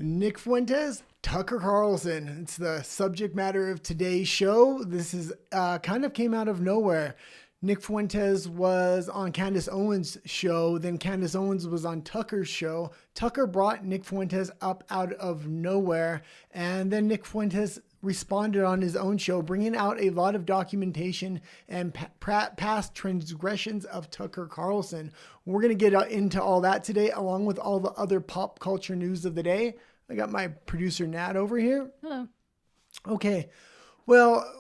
Nick Fuentes, Tucker Carlson. It's the subject matter of today's show. This is kind of came out of nowhere. Nick Fuentes was on Candace Owens' show. Then Candace Owens was on Tucker's show. Tucker brought Nick Fuentes up out of nowhere. And then Nick Fuentes responded on his own show, bringing out a lot of documentation and past transgressions of Tucker Carlson. We're going to get into all that today, along with all the other pop culture news of the day. I got my producer Nat over here. Hello. Okay. Well,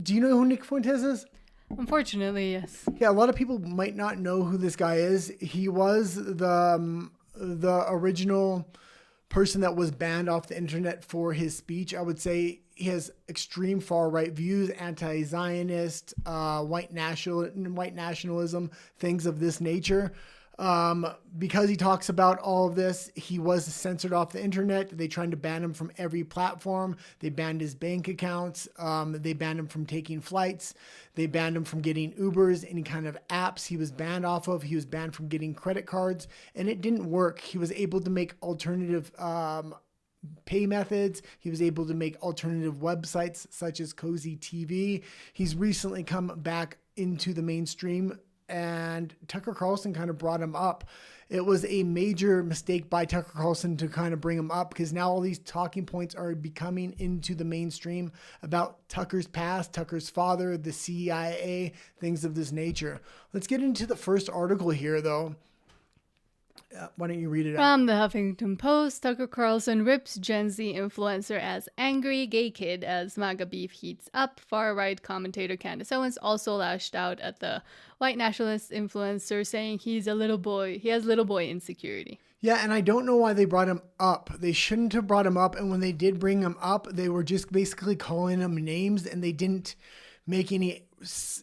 do you know who Nick Fuentes is? Unfortunately, yes. Yeah, a lot of people might not know who this guy is. He was the original person that was banned off the internet for his speech. I would say he has extreme far-right views, anti-Zionist, white nationalism, things of this nature. Because he talks about all of this, he was censored off the internet. They tried to ban him from every platform. They banned his bank accounts. They banned him from taking flights. They banned him from getting Ubers, any kind of apps he was banned off of. He was banned from getting credit cards, and it didn't work. He was able to make alternative pay methods. He was able to make alternative websites such as Cozy TV. He's recently come back into the mainstream, and Tucker Carlson kind of brought him up. It was a major mistake by Tucker Carlson to kind of bring him up, because now all these talking points are becoming into the mainstream about Tucker's past, Tucker's father, the CIA, things of this nature. Let's get into the first article here, though. Why don't you read it out? From the Huffington Post, Tucker Carlson rips Gen Z influencer as angry gay kid as MAGA beef heats up. Far-right commentator Candace Owens also lashed out at the white nationalist influencer, saying he's a little boy. He has little boy insecurity. Yeah, and I don't know why they brought him up. They shouldn't have brought him up, and when they did bring him up, they were just basically calling him names, and they didn't make any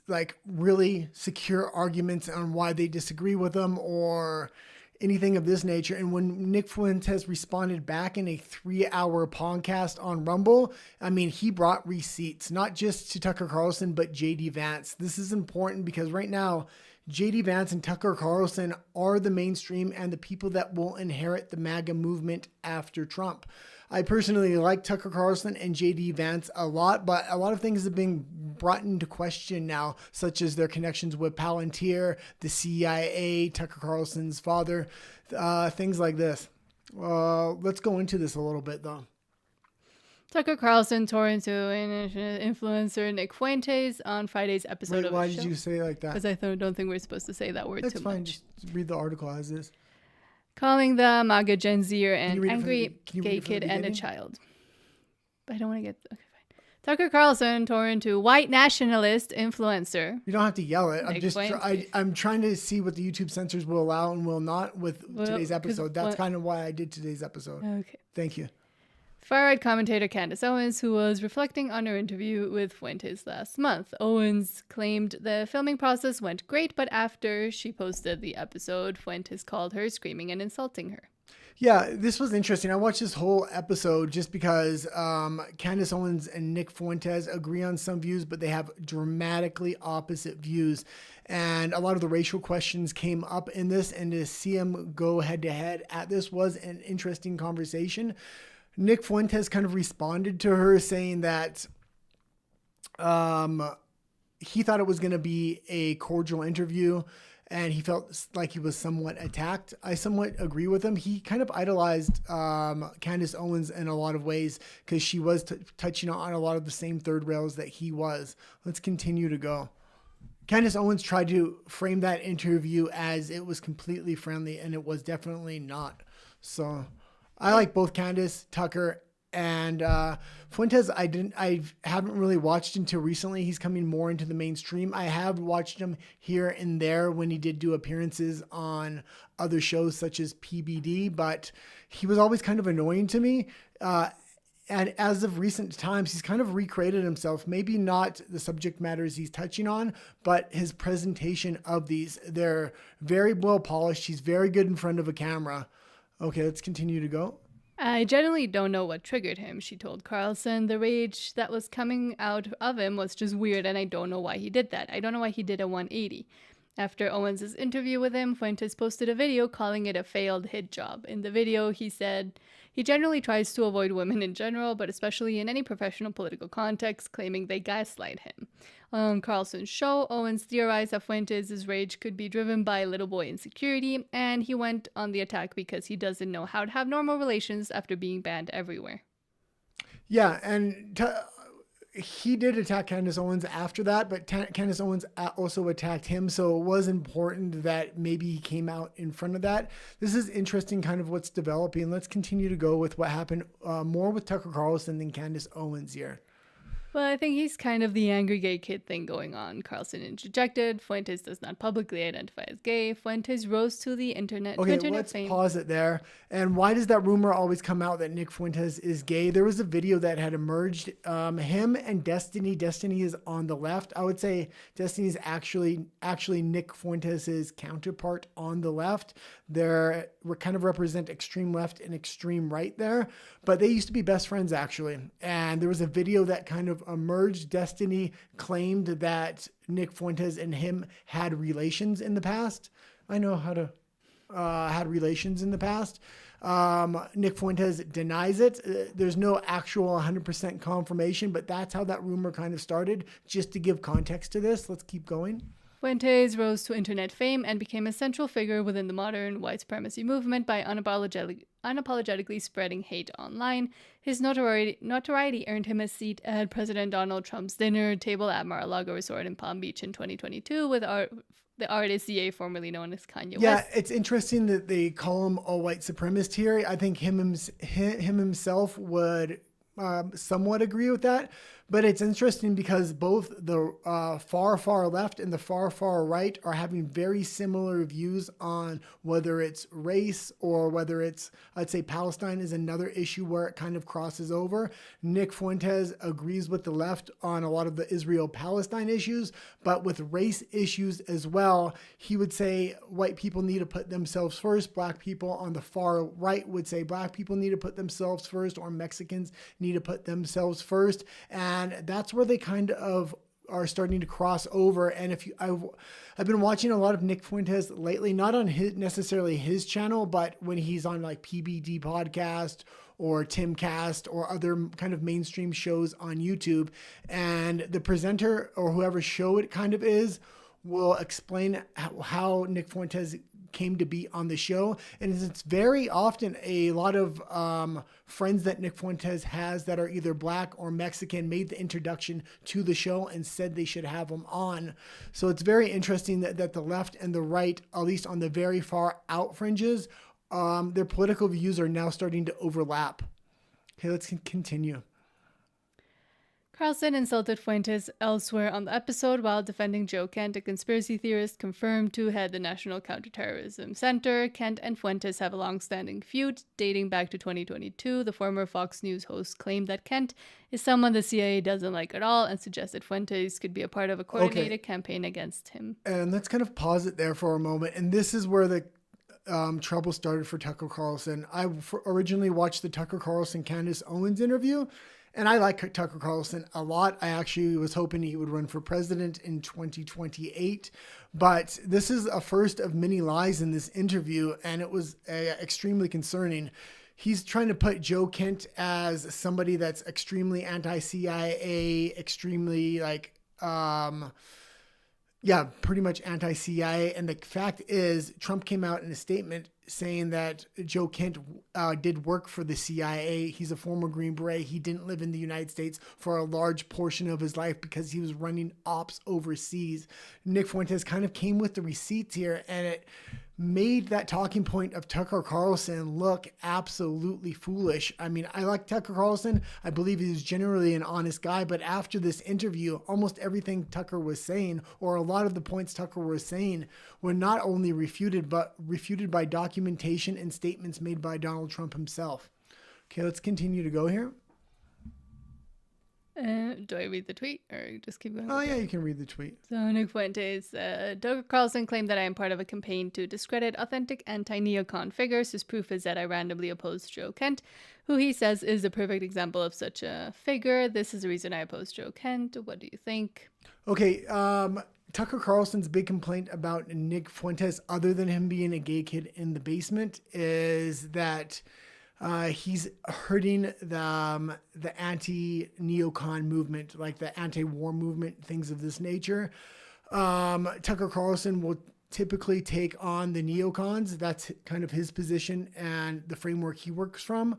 like really secure arguments on why they disagree with him or anything of this nature. And when Nick Fuentes responded back in a 3-hour podcast on Rumble, I mean, he brought receipts, not just to Tucker Carlson, but JD Vance. This is important because right now, JD Vance and Tucker Carlson are the mainstream and the people that will inherit the MAGA movement after Trump. I personally like Tucker Carlson and JD Vance a lot, but a lot of things have been brought into question now, such as their connections with Palantir, the CIA, Tucker Carlson's father, things like this. Let's go into this a little bit, though. Tucker Carlson tore into influencer Nick Fuentes on Friday's episode of the show. Why did you say it like that? Because I don't think we're supposed to say that word That's too fine. much. Just read the article as is. Calling the MAGA Gen Zer an angry gay gay kid and a child. But I don't want to get... Okay, fine. Tucker Carlson tore into white nationalist influencer. You don't have to yell it. Nick I'm trying to see what the YouTube censors will allow and will not with today's episode. That's kind of why I did today's episode. Okay. Thank you. Far-right commentator Candace Owens, who was reflecting on her interview with Fuentes last month. Owens claimed the filming process went great, but after she posted the episode, Fuentes called her screaming and insulting her. Yeah, this was interesting. I watched this whole episode just because Candace Owens and Nick Fuentes agree on some views, but they have dramatically opposite views. And a lot of the racial questions came up in this, and to see them go head-to-head at this was an interesting conversation. Nick Fuentes kind of responded to her saying that he thought it was going to be a cordial interview and he felt like he was somewhat attacked. I somewhat agree with him. He kind of idolized Candace Owens in a lot of ways because she was touching on a lot of the same third rails that he was. Let's continue to go. Candace Owens tried to frame that interview as it was completely friendly, and it was definitely not. So I like both Candace, Tucker, and Fuentes. I haven't really watched until recently. He's coming more into the mainstream. I have watched him here and there when he did do appearances on other shows such as PBD, but he was always kind of annoying to me. And as of recent times, he's kind of recreated himself. Maybe not the subject matters he's touching on, but his presentation of these. They're very well polished. He's very good in front of a camera. Okay, let's continue to go. I generally don't know what triggered him, she told Carlson. The rage that was coming out of him was just weird, and I don't know why he did that. I don't know why he did a 180. After Owens' interview with him, Fuentes posted a video calling it a failed hit job. In the video, he said He generally tries to avoid women in general, but especially in any professional political context, claiming they gaslight him. On Carlson's show, Owens theorized that Fuentes' rage could be driven by little boy insecurity, and he went on the attack because he doesn't know how to have normal relations after being banned everywhere. Yeah, and he did attack Candace Owens after that, but Candace Owens also attacked him, so it was important that maybe he came out in front of that. This is interesting, kind of what's developing. Let's continue to go with what happened more with Tucker Carlson than Candace Owens here. Well, I think he's kind of the angry gay kid thing going on. Carlson interjected. Fuentes does not publicly identify as gay. Fuentes rose to the internet. Okay, internet let's fame. pause it there. And why does that rumor always come out that Nick Fuentes is gay? There was a video that had emerged. Him and Destiny. Destiny is on the left. I would say Destiny is actually Nick Fuentes' counterpart on the left. They're kind of represent extreme left and extreme right there, but they used to be best friends actually. And there was a video that kind of emerged. Destiny claimed that Nick Fuentes and him had relations in the past. I know how to had relations in the past. Nick Fuentes denies it. There's no actual 100% confirmation, but that's how that rumor kind of started. Just to give context to this, let's keep going. Fuentes rose to internet fame and became a central figure within the modern white supremacy movement by unapologetically spreading hate online. His notoriety earned him a seat at President Donald Trump's dinner table at Mar-a-Lago Resort in Palm Beach in 2022 with the artist CA, formerly known as Kanye West. Yeah, it's interesting that they call him a white supremacist here. I think him himself would somewhat agree with that. But it's interesting because both the far left and the far right are having very similar views on whether it's race or whether it's, I'd say Palestine is another issue where it kind of crosses over. Nick Fuentes agrees with the left on a lot of the Israel-Palestine issues, but with race issues as well, he would say white people need to put themselves first. Black people on the far right would say black people need to put themselves first, or Mexicans need to put themselves first. And that's where they kind of are starting to cross over. And I've been watching a lot of Nick Fuentes lately, not on necessarily his channel, but when he's on like PBD podcast or Timcast or other kind of mainstream shows on YouTube, and the presenter or whoever show it kind of is will explain how Nick Fuentes came to be on the show. And it's very often a lot of friends that Nick Fuentes has that are either black or Mexican made the introduction to the show and said they should have him on. So it's very interesting that the left and the right, at least on the very far out fringes, their political views are now starting to overlap. Okay, let's continue. Carlson insulted Fuentes elsewhere on the episode while defending Joe Kent, a conspiracy theorist confirmed to head the National Counterterrorism Center. Kent and Fuentes have a long-standing feud dating back to 2022. The former Fox News host claimed that Kent is someone the CIA doesn't like at all and suggested Fuentes could be a part of a coordinated campaign against him. And let's kind of pause it there for a moment. And this is where the trouble started for Tucker Carlson. I originally watched the Tucker Carlson Candace Owens interview, and I like Tucker Carlson a lot. I actually was hoping he would run for president in 2028. But this is a first of many lies in this interview, and it was extremely concerning. He's trying to put Joe Kent as somebody that's extremely anti-CIA, extremely pretty much anti-CIA. And the fact is, Trump came out in a statement saying that Joe Kent did work for the CIA. He's a former Green Beret. He didn't live in the United States for a large portion of his life because he was running ops overseas. Nick Fuentes kind of came with the receipts here, and it made that talking point of Tucker Carlson look absolutely foolish. I mean, I like Tucker Carlson. I believe he's generally an honest guy, but after this interview, almost everything Tucker was saying, or a lot of the points Tucker was saying, were not only refuted, but refuted by documentation and statements made by Donald Trump himself. Okay, let's continue to go here. Do I read the tweet or just keep going? Oh, yeah, you can read the tweet. So, Nick Fuentes, Tucker Carlson claimed that I am part of a campaign to discredit authentic anti-neocon figures. His proof is that I randomly opposed Joe Kent, who he says is a perfect example of such a figure. This is the reason I opposed Joe Kent. What do you think? Okay, Tucker Carlson's big complaint about Nick Fuentes, other than him being a gay kid in the basement, is that He's hurting the anti-neocon movement, like the anti-war movement, things of this nature. Tucker Carlson will typically take on the neocons. That's kind of his position and the framework he works from.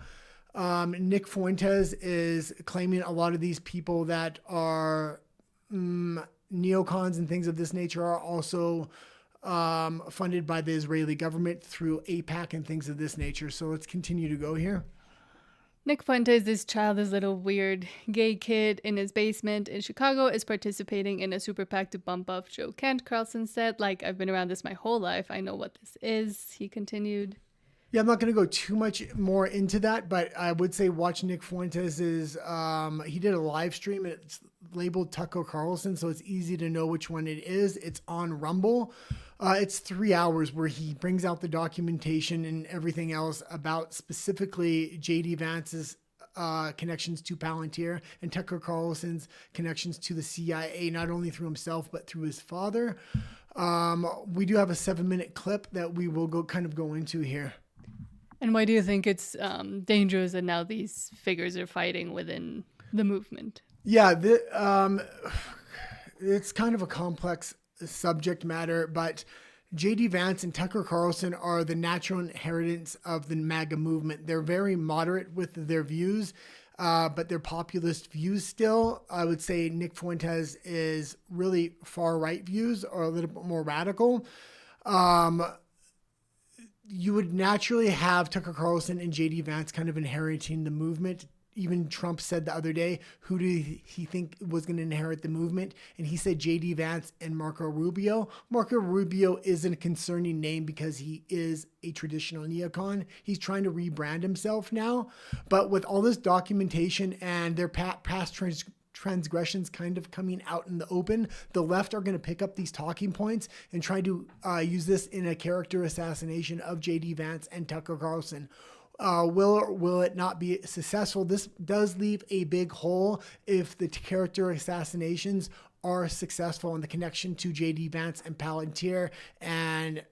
Nick Fuentes is claiming a lot of these people that are neocons and things of this nature are also funded by the Israeli government through AIPAC and things of this nature. So let's continue to go here. Nick Fuentes, this childish little weird gay kid in his basement in Chicago, is participating in a super PAC to bump up Joe Kent, Carlson said. Like, I've been around this my whole life. I know what this is, he continued. Yeah, I'm not going to go too much more into that, but I would say watch Nick Fuentes' he did a live stream. It's labeled Tucker Carlson, so it's easy to know which one it is. It's on Rumble. It's 3 hours where he brings out the documentation and everything else about specifically J.D. Vance's connections to Palantir and Tucker Carlson's connections to the CIA, not only through himself, but through his father. We do have a 7-minute clip that we will go into here. And why do you think it's dangerous that now these figures are fighting within the movement? Yeah, it's kind of a complex subject matter, but J.D. Vance and Tucker Carlson are the natural inheritance of the MAGA movement. They're very moderate with their views, but they're populist views still. I would say Nick Fuentes is really far-right views or a little bit more radical. You would naturally have Tucker Carlson and J.D. Vance kind of inheriting the movement. Even Trump said the other day, who do he think was going to inherit the movement? And he said J.D. Vance and Marco Rubio. Marco Rubio is a concerning name because he is a traditional neocon. He's trying to rebrand himself now. But with all this documentation and their past transgressions kind of coming out in the open, the left are going to pick up these talking points and try to use this in a character assassination of J.D. Vance and Tucker Carlson. Will or will it not be successful? This does leave a big hole if the character assassinations are successful and the connection to J.D. Vance and Palantir and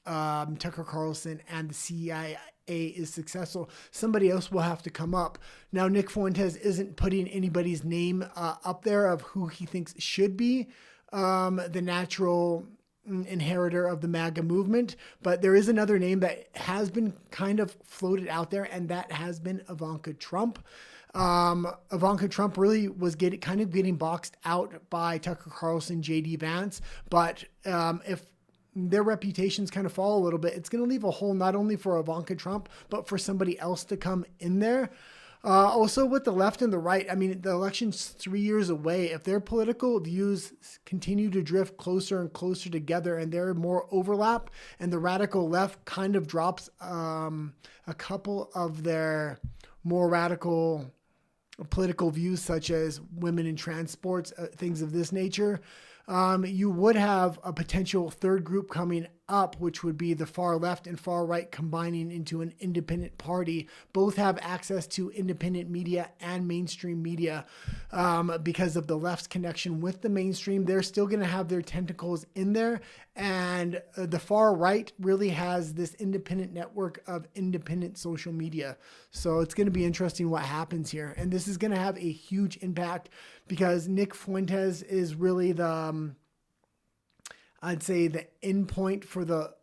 Tucker Carlson and the CIA is successful. Somebody else will have to come up. Now, Nick Fuentes isn't putting anybody's name up there of who he thinks should be the natural inheritor of the MAGA movement, but there is another name that has been kind of floated out there, and that has been Ivanka Trump. Ivanka Trump really was getting boxed out by Tucker Carlson, J.D. Vance, but if their reputations kind of fall a little bit, it's going to leave a hole not only for Ivanka Trump, but for somebody else to come in there. Also with the left and the right, I mean, the election's 3 years away. If their political views continue to drift closer and closer together and there are more overlap and the radical left kind of drops a couple of their more radical political views, such as women in transports, things of this nature, you would have a potential third group coming up, which would be the far left and far right combining into an independent party. Both have access to independent media and mainstream media because of the left's connection with the mainstream. They're still going to have their tentacles in there. And the far right really has this independent network of independent social media. So it's going to be interesting what happens here. And this is going to have a huge impact because Nick Fuentes is really the, I'd say, the end point for the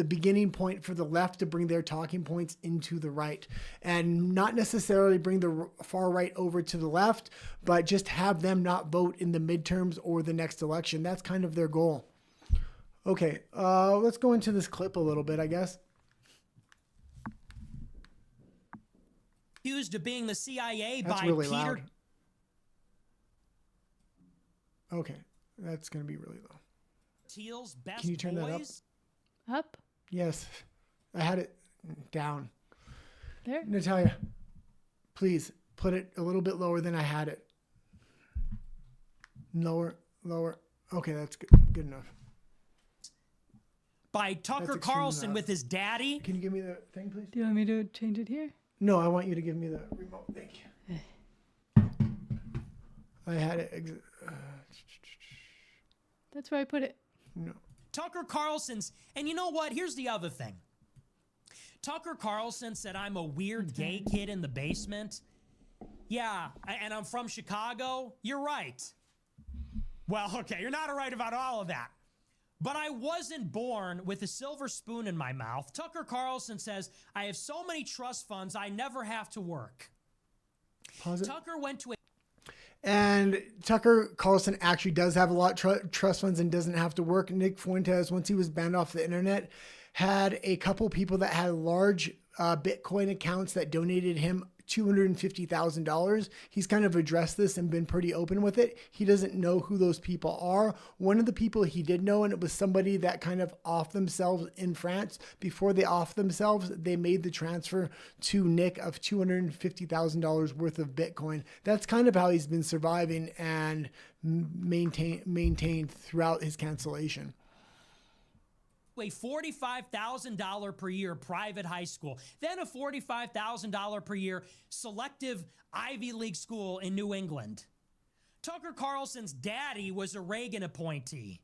beginning point for the left to bring their talking points into the right, and not necessarily bring the far right over to the left, but just have them not vote in the midterms or the next election. That's kind of their goal. Okay, let's go into this clip a little bit, I guess. Accused of being the CIA That's by really Peter. loud. Okay, that's going to be really low. Thiel's best Can you turn that up? boys? Up? Yes, I had it down. There? Natalia, please put it a little bit lower than I had it. Lower, lower. Okay, that's good, good enough. By Tucker That's extreme Carlson enough. with his daddy. Can you give me the thing, please? Do you want me to change it here? No, I want you to give me the remote. Thank you. I had it. That's where I put it. No. Tucker Carlson's. And you know what? Here's the other thing. Tucker Carlson said I'm a weird gay kid in the basement. Yeah, and I'm from Chicago. You're right. Well, okay, you're not right about all of that. But I wasn't born with a silver spoon in my mouth. Tucker Carlson says, I have so many trust funds, I never have to work. Tucker went to a... And Tucker Carlson actually does have a lot of trust funds and doesn't have to work. Nick Fuentes, once he was banned off the internet, had a couple people that had large Bitcoin accounts that donated him $250,000. He's kind of addressed this and been pretty open with it. He doesn't know who those people are. One of the people he did know, and it was somebody that kind of off themselves in France. Before they off themselves, they made the transfer to Nick of $250,000 worth of Bitcoin. That's kind of how he's been surviving and maintained throughout his cancellation. A $45,000 per year private high school, then a $45,000 per year selective Ivy League school in New England. Tucker Carlson's daddy was a Reagan appointee.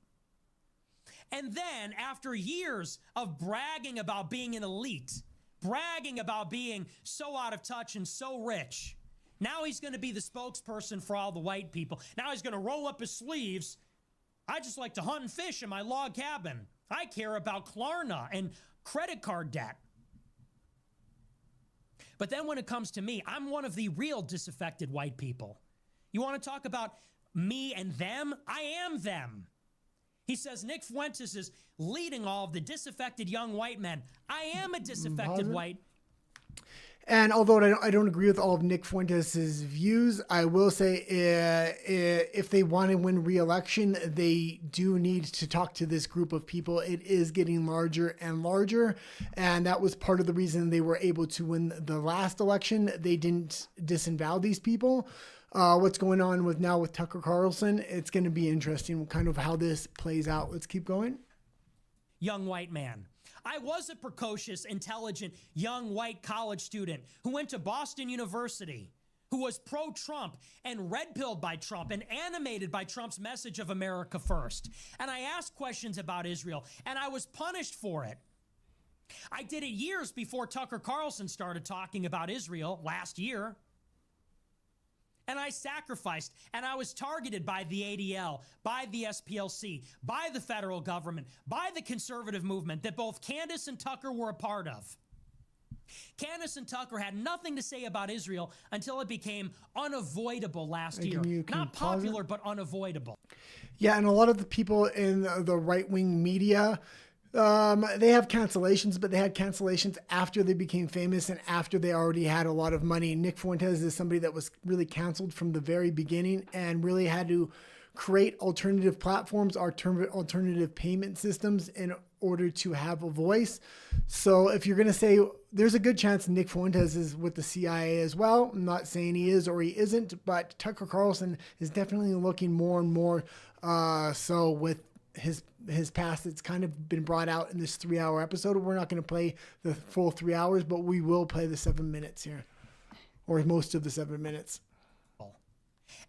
And then, after years of bragging about being an elite, bragging about being so out of touch and so rich, now he's going to be the spokesperson for all the white people. Now he's going to roll up his sleeves. I just like to hunt and fish in my log cabin. I care about Klarna and credit card debt. But then when it comes to me, I'm one of the real disaffected white people. You want to talk about me and them? I am them. He says Nick Fuentes is leading all of the disaffected young white men. I am a disaffected white. And although I don't agree with all of Nick Fuentes' views, I will say if they want to win re-election, they do need to talk to this group of people. It is getting larger and larger, and that was part of the reason they were able to win the last election. They didn't disavow these people. What's going on with Tucker Carlson, it's going to be interesting kind of how this plays out. Let's keep going. Young white man. I was a precocious, intelligent, young white college student who went to Boston University, who was pro-Trump and red-pilled by Trump and animated by Trump's message of America first. And I asked questions about Israel, and I was punished for it. I did it years before Tucker Carlson started talking about Israel last year. And I sacrificed, and I was targeted by the ADL, by the SPLC, by the federal government, by the conservative movement that both Candace and Tucker were a part of. Candace and Tucker had nothing to say about Israel until it became unavoidable last year. Not popular, but unavoidable. Yeah, and a lot of the people in the right-wing media, they have cancellations, but they had cancellations after they became famous and after they already had a lot of money. Nick Fuentes is somebody that was really canceled from the very beginning and really had to create alternative platforms, alternative payment systems in order to have a voice. So if you're going to say there's a good chance Nick Fuentes is with the CIA as well, I'm not saying he is or he isn't, but Tucker Carlson is definitely looking more and more so with his past. It's kind of been brought out in this 3-hour episode. We're not going to play the full 3 hours, but we will play the 7 minutes here, or most of the 7 minutes.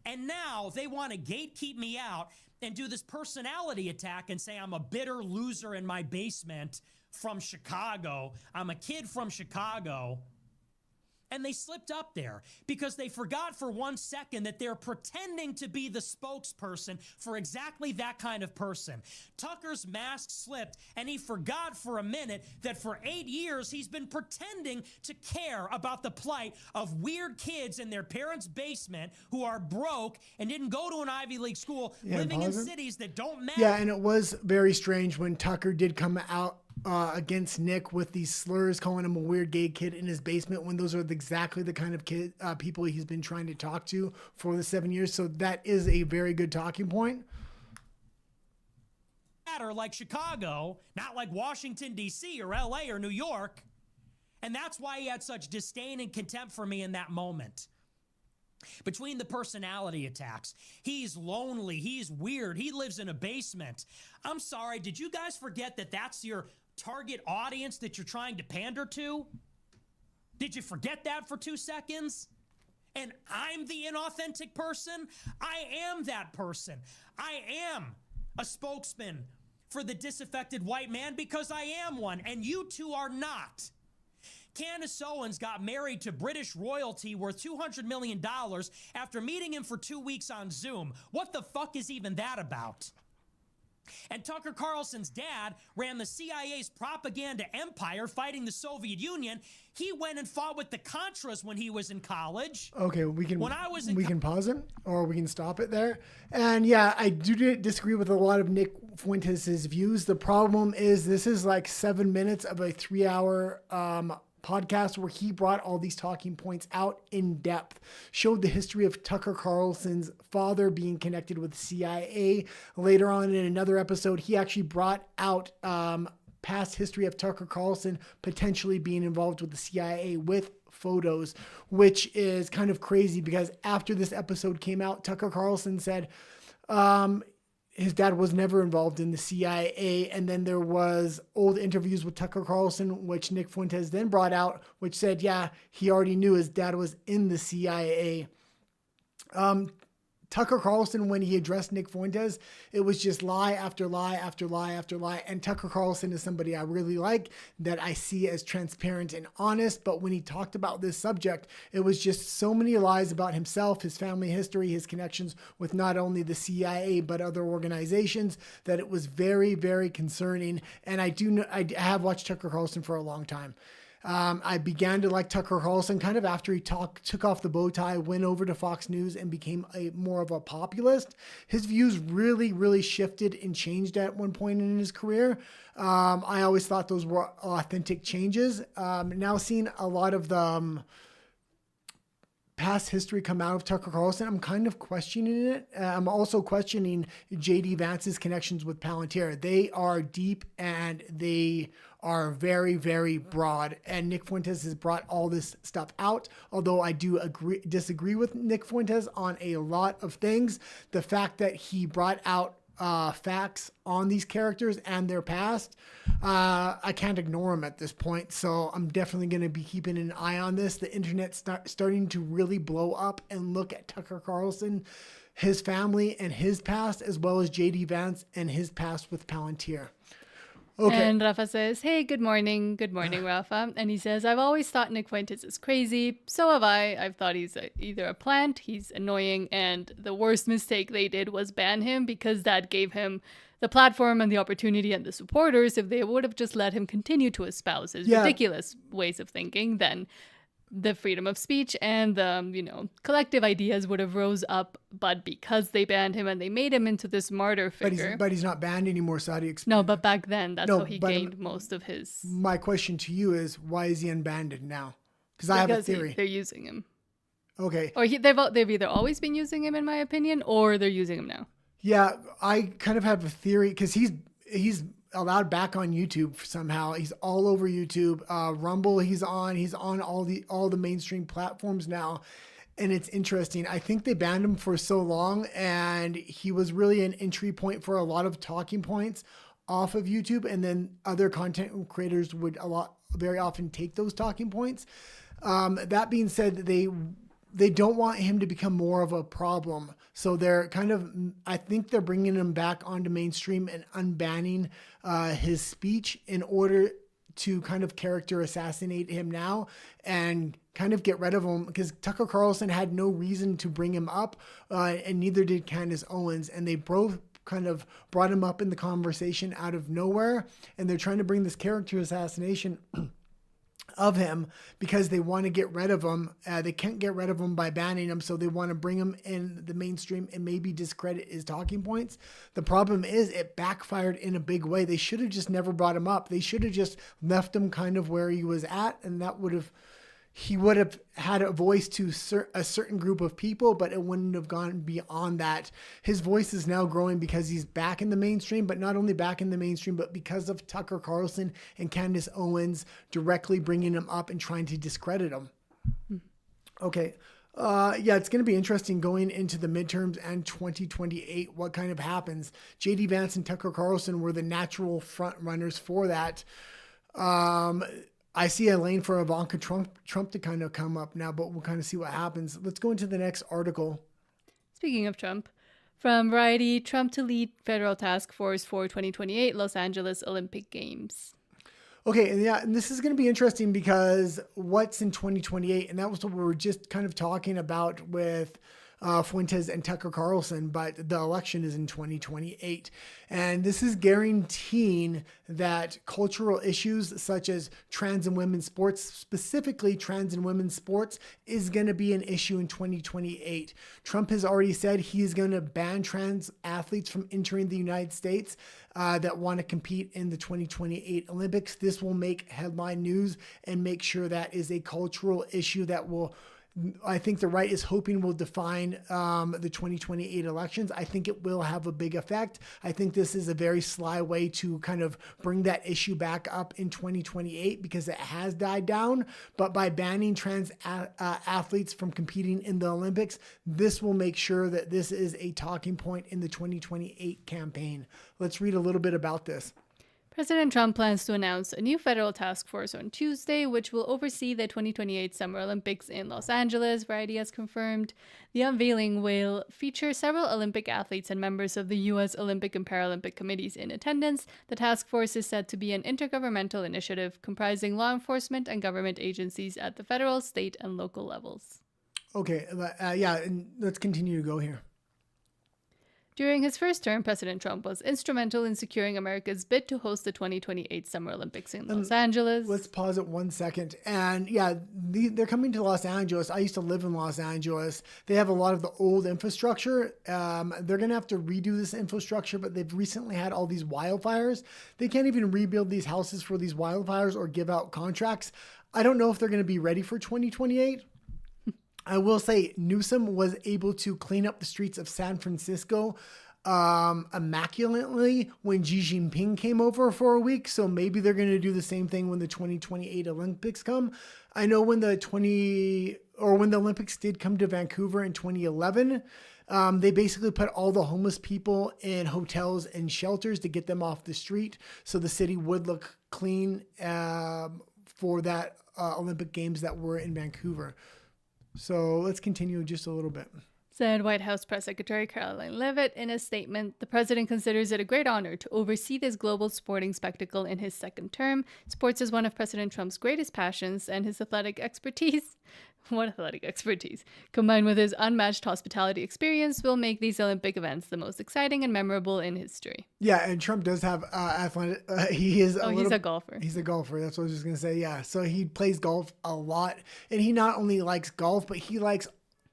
And now they want to gatekeep me out and do this personality attack and say I'm a bitter loser in my basement from Chicago. I'm a kid from Chicago. And they slipped up there because they forgot for 1 second that they're pretending to be the spokesperson for exactly that kind of person. Tucker's mask slipped, and he forgot for a minute that for 8 years he's been pretending to care about the plight of weird kids in their parents' basement who are broke and didn't go to an Ivy League school, living in cities that don't matter. Yeah, and it was very strange when Tucker did come out against Nick with these slurs, calling him a weird gay kid in his basement, when those are exactly the kind of people he's been trying to talk to for the 7 years. So that is a very good talking point. Like Chicago, not like Washington, D.C. or LA or New York. And that's why he had such disdain and contempt for me in that moment. Between the personality attacks, he's lonely, he's weird, he lives in a basement. I'm sorry, did you guys forget that that's your target audience that you're trying to pander to? Did you forget that for 2 seconds? And I'm the inauthentic person? I am that person. I am a spokesman for the disaffected white man because I am one, and you two are not. Candace Owens got married to British royalty worth $200 million after meeting him for 2 weeks on Zoom. What the fuck is even that about? And Tucker Carlson's dad ran the CIA's propaganda empire fighting the Soviet Union. He went and fought with the Contras when he was in college. Okay, we can can pause it or we can stop it there. And yeah, I do disagree with a lot of Nick Fuentes' views. The problem is this is like 7 minutes of a 3-hour podcast where he brought all these talking points out in depth, showed the history of Tucker Carlson's father being connected with CIA. Later on in another episode, he actually brought out past history of Tucker Carlson potentially being involved with the CIA with photos, which is kind of crazy because after this episode came out, Tucker Carlson said his dad was never involved in the CIA. And then there was old interviews with Tucker Carlson, which Nick Fuentes then brought out, which said, yeah, he already knew his dad was in the CIA. Tucker Carlson, when he addressed Nick Fuentes, it was just lie after lie after lie after lie. And Tucker Carlson is somebody I really like, that I see as transparent and honest. But when he talked about this subject, it was just so many lies about himself, his family history, his connections with not only the CIA, but other organizations, that it was very, very concerning. And I have watched Tucker Carlson for a long time. I began to like Tucker Carlson kind of after he took off the bow tie, went over to Fox News and became more of a populist. His views really, really shifted and changed at one point in his career. I always thought those were authentic changes. Now seeing a lot of the past history come out of Tucker Carlson, I'm kind of questioning it. I'm also questioning JD Vance's connections with Palantir. They are deep and they are very, very broad. And Nick Fuentes has brought all this stuff out. Although I do disagree with Nick Fuentes on a lot of things. The fact that he brought out facts on these characters and their past, I can't ignore them at this point. So I'm definitely going to be keeping an eye on this. The internet's starting to really blow up and look at Tucker Carlson, his family and his past, as well as JD Vance and his past with Palantir. Okay. And Rafa says, hey, good morning. Good morning, Rafa. And he says, I've always thought Nick Fuentes is crazy. So have I. I've thought he's either a plant, he's annoying, and the worst mistake they did was ban him because that gave him the platform and the opportunity and the supporters. If they would have just let him continue to espouse his ridiculous ways of thinking, then the freedom of speech and the, collective ideas would have rose up. But because they banned him and they made him into this martyr figure. But he's not banned anymore, so how do you explain? No, but back then, that's how he gained most of his. My question to you is, why is he unbanned now? Because I have a theory. They're using him. Okay. Or they've either always been using him, in my opinion, or they're using him now. Yeah, I kind of have a theory because he's allowed back on YouTube somehow. He's all over YouTube. Rumble, he's on all the mainstream platforms now. And it's interesting. I think they banned him for so long, and he was really an entry point for a lot of talking points off of YouTube. And then other content creators would very often take those talking points. That being said, they don't want him to become more of a problem. So I think they're bringing him back onto mainstream and unbanning his speech in order to kind of character assassinate him now and kind of get rid of him, because Tucker Carlson had no reason to bring him up, and neither did Candace Owens. And they both kind of brought him up in the conversation out of nowhere. And they're trying to bring this character assassination of him because they want to get rid of him. They can't get rid of him by banning him, so they want to bring him in the mainstream and maybe discredit his talking points. The problem is it backfired in a big way. They should have just never brought him up. They should have just left him kind of where he was at, and he would have had a voice to a certain group of people, but it wouldn't have gone beyond that. His voice is now growing because he's back in the mainstream, but not only back in the mainstream, but because of Tucker Carlson and Candace Owens directly bringing him up and trying to discredit him. Okay. It's going to be interesting going into the midterms and 2028, what kind of happens. JD Vance and Tucker Carlson were the natural front runners for that. I see a lane for Ivanka Trump to kind of come up now, but we'll kind of see what happens. Let's go into the next article. Speaking of Trump, from Variety, Trump to lead federal task force for 2028 Los Angeles Olympic Games. Okay, and yeah, and this is going to be interesting because what's in 2028, and that was what we were just kind of talking about with Fuentes and Tucker Carlson, but the election is in 2028. And this is guaranteeing that cultural issues such as trans and women's sports, specifically trans and women's sports, is going to be an issue in 2028. Trump has already said he's going to ban trans athletes from entering the United States that want to compete in the 2028 Olympics. This will make headline news and make sure that is a cultural issue that will, I think the right is hoping will define the 2028 elections. I think it will have a big effect. I think this is a very sly way to kind of bring that issue back up in 2028 because it has died down. But by banning trans athletes from competing in the Olympics, this will make sure that this is a talking point in the 2028 campaign. Let's read a little bit about this. President Trump plans to announce a new federal task force on Tuesday, which will oversee the 2028 Summer Olympics in Los Angeles, Variety has confirmed. The unveiling will feature several Olympic athletes and members of the U.S. Olympic and Paralympic committees in attendance. The task force is said to be an intergovernmental initiative comprising law enforcement and government agencies at the federal, state, and local levels. Okay, yeah, and let's continue to go here. During his first term, President Trump was instrumental in securing America's bid to host the 2028 Summer Olympics in Los Angeles. Let's pause it 1 second. And yeah, they're coming to Los Angeles. I used to live in Los Angeles. They have a lot of the old infrastructure. They're going to have to redo this infrastructure, but they've recently had all these wildfires. They can't even rebuild these houses for these wildfires or give out contracts. I don't know if they're going to be ready for 2028. I will say Newsom was able to clean up the streets of San Francisco immaculately when Xi Jinping came over for a week. So maybe they're going to do the same thing when the 2028 Olympics come. I know when the Olympics did come to Vancouver in 2011, they basically put all the homeless people in hotels and shelters to get them off the street. So the city would look clean for that Olympic Games that were in Vancouver. So let's continue just a little bit. Said White House Press Secretary Caroline Leavitt in a statement, the president considers it a great honor to oversee this global sporting spectacle in his second term. Sports is one of President Trump's greatest passions, and his athletic expertise, combined with his unmatched hospitality experience, will make these Olympic events the most exciting and memorable in history. Yeah, and Trump does have athletic. He's a golfer. He's a golfer. That's what I was just gonna say. Yeah, so he plays golf a lot, and he not only likes golf, but he likes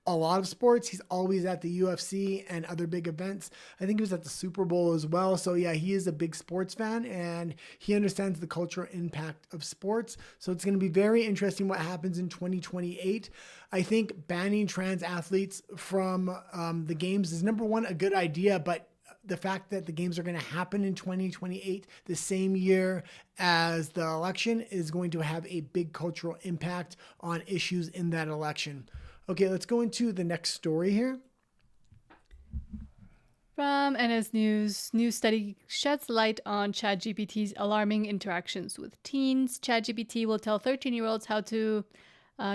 a lot of sports. He's always at the UFC and other big events. I think he was at the Super Bowl as well. So yeah, he is a big sports fan and he understands the cultural impact of sports. So it's going to be very interesting what happens in 2028. I think banning trans athletes from the games is, number one, a good idea, but the fact that the games are going to happen in 2028, the same year as the election, is going to have a big cultural impact on issues in that election. Okay, let's go into the next story here. From NS News, new study sheds light on ChatGPT's alarming interactions with teens. ChatGPT will tell 13-year-olds how to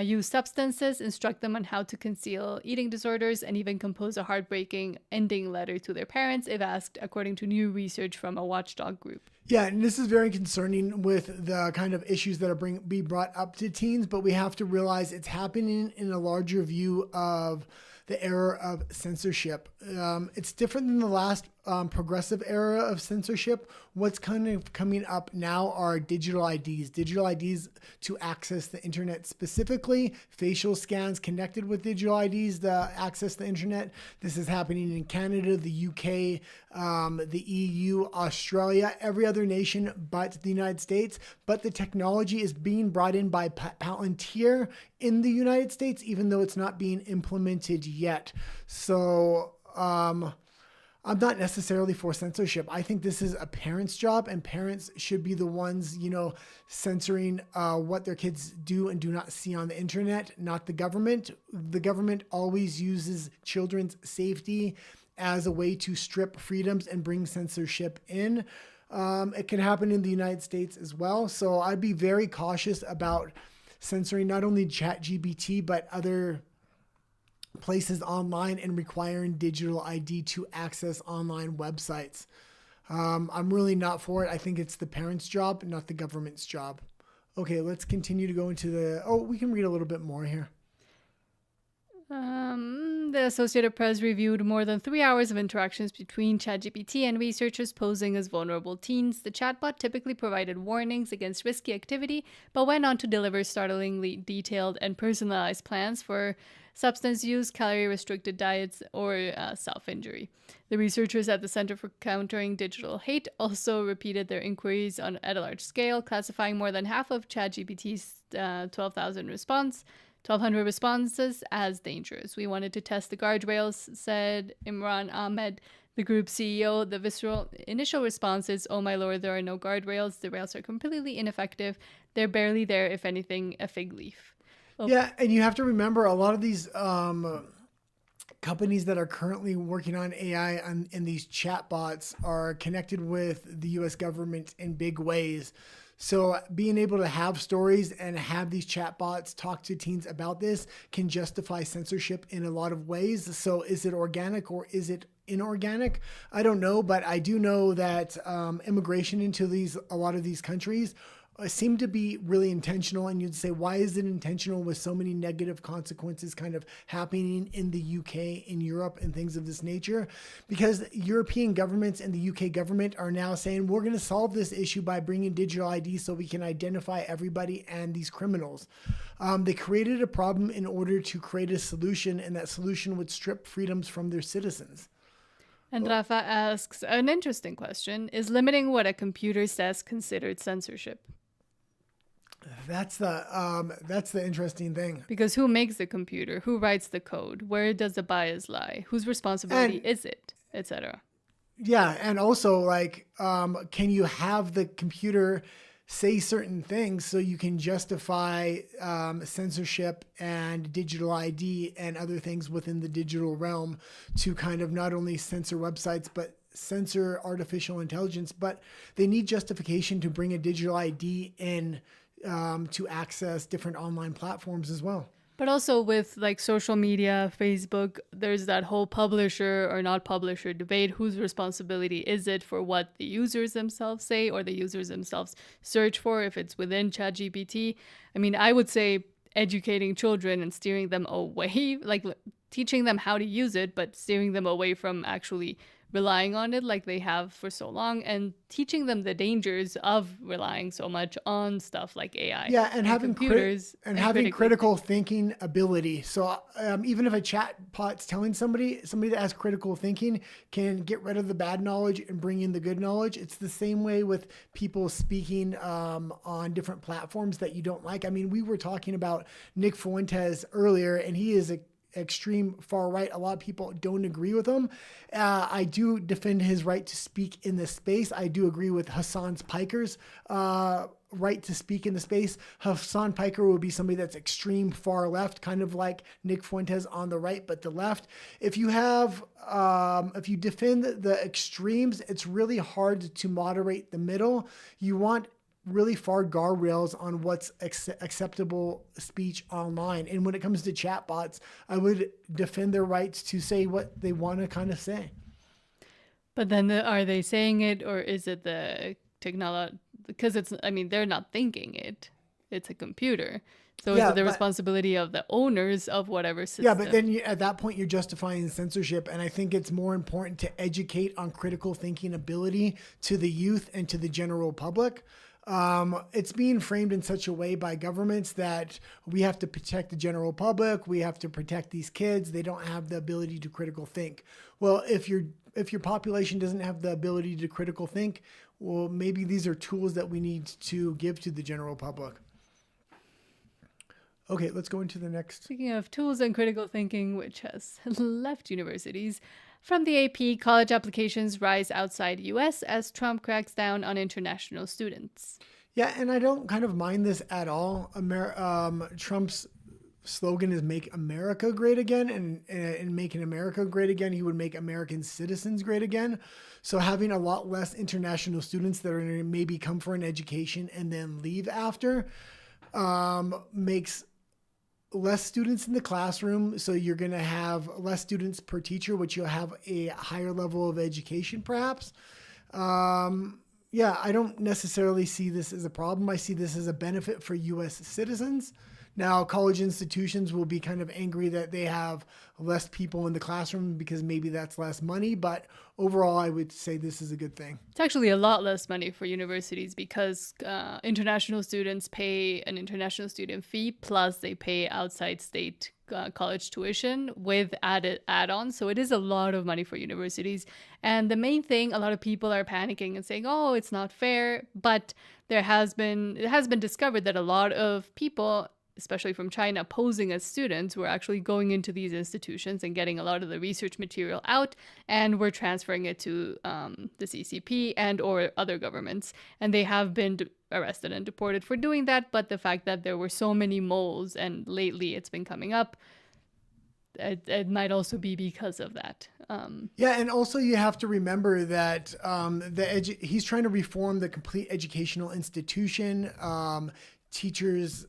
use substances, instruct them on how to conceal eating disorders, and even compose a heartbreaking ending letter to their parents if asked, according to new research from a watchdog group. Yeah, and this is very concerning with the kind of issues that are be brought up to teens, but we have to realize it's happening in a larger view of the era of censorship. It's different than the last progressive era of censorship. What's kind of coming up now are digital IDs to access the internet, specifically facial scans connected with digital IDs to access the internet. This is happening in Canada, the UK, the EU, Australia, every other nation but the United States. But the technology is being brought in by Palantir in the United States, even though it's not being implemented yet. So I'm not necessarily for censorship. I think this is a parent's job, and parents should be the ones, censoring what their kids do and do not see on the internet, not the government. The government always uses children's safety as a way to strip freedoms and bring censorship in. It can happen in the United States as well. So I'd be very cautious about censoring not only ChatGPT, but other places online and requiring digital ID to access online websites. I'm really not for it. I think it's the parents' job, not the government's job. Okay, let's continue to go into we can read a little bit more here. The Associated Press reviewed more than 3 hours of interactions between ChatGPT and researchers posing as vulnerable teens. The chatbot typically provided warnings against risky activity, but went on to deliver startlingly detailed and personalized plans for substance use, calorie-restricted diets, or self-injury. The researchers at the Center for Countering Digital Hate also repeated their inquiries at a large scale, classifying more than half of ChatGPT's 1,200 responses as dangerous. We wanted to test the guardrails, said Imran Ahmed, the group CEO. The visceral initial response is, oh my lord, there are no guardrails. The rails are completely ineffective. They're barely there, if anything, a fig leaf. Oh. Yeah, and you have to remember a lot of these companies that are currently working on AI and these chatbots are connected with the U.S. government in big ways. So being able to have stories and have these chatbots talk to teens about this can justify censorship in a lot of ways. So is it organic or is it inorganic? I don't know, but I do know that immigration into a lot of these countries seem to be really intentional. And you'd say, why is it intentional with so many negative consequences kind of happening in the UK, in Europe, and things of this nature? Because European governments and the UK government are now saying, we're going to solve this issue by bringing digital ID so we can identify everybody and these criminals. They created a problem in order to create a solution, and that solution would strip freedoms from their citizens. And Rafa asks an interesting question. Is limiting what a computer says considered censorship? That's the interesting thing. Because who makes the computer? Who writes the code? Where does the bias lie? Whose responsibility is it? Etc. Yeah, and also can you have the computer say certain things so you can justify censorship and digital ID and other things within the digital realm to kind of not only censor websites but censor artificial intelligence, but they need justification to bring a digital ID in to access different online platforms as well. But also with social media, Facebook, there's that whole publisher or not publisher debate. Whose responsibility is it for what the users themselves say or the users themselves search for if it's within ChatGPT? I mean, I would say educating children and steering them away, teaching them how to use it, but steering them away from actually relying on it like they have for so long, and teaching them the dangers of relying so much on stuff like AI. Yeah, and having computers having critical thinking ability. So even if a chatbot's telling somebody that has critical thinking can get rid of the bad knowledge and bring in the good knowledge. It's the same way with people speaking on different platforms that you don't like. I mean, we were talking about Nick Fuentes earlier, and he is a extreme far right. A lot of people don't agree with him. I do defend his right to speak in this space. I do agree with Hassan Piker's right to speak in the space. Hassan Piker will be somebody that's extreme far left, kind of like Nick Fuentes on the right, but the left. If you defend the extremes, it's really hard to moderate the middle. You want really far guardrails on what's acceptable speech online. And when it comes to chatbots, I would defend their rights to say what they want to kind of say. But then are they saying it, or is it the technology? Because they're not thinking it. It's a computer. So is it the responsibility of the owners of whatever system? Yeah, but then at that point, you're justifying censorship. And I think it's more important to educate on critical thinking ability to the youth and to the general public. It's being framed in such a way by governments that we have to protect the general public. We have to protect these kids. They don't have the ability to critical think. Well, if your population doesn't have the ability to critical think, well, maybe these are tools that we need to give to the general public. Okay, let's go into the next. Speaking of tools and critical thinking, which has left universities, from the AP, college applications rise outside U.S. as Trump cracks down on international students. Yeah, and I don't kind of mind this at all. Trump's slogan is "Make America Great Again," and in making America great again, he would make American citizens great again. So having a lot less international students that are going to maybe come for an education and then leave after makes less students in the classroom. So you're going to have less students per teacher, which you'll have a higher level of education perhaps. Yeah, I don't necessarily see this as a problem. I see this as a benefit for U.S. citizens. Now, college institutions will be kind of angry that they have less people in the classroom because maybe that's less money. But overall, I would say this is a good thing. It's actually a lot less money for universities because international students pay an international student fee, plus they pay outside state college tuition with added add-ons. So it is a lot of money for universities. And the main thing, a lot of people are panicking and saying, "Oh, it's not fair." But it has been discovered that a lot of people, especially from China, posing as students, were actually going into these institutions and getting a lot of the research material out, and were transferring it to the CCP and or other governments. And they have been arrested and deported for doing that. But the fact that there were so many moles, and lately it's been coming up, it might also be because of that. Yeah, and also you have to remember that he's trying to reform the complete educational institution, teachers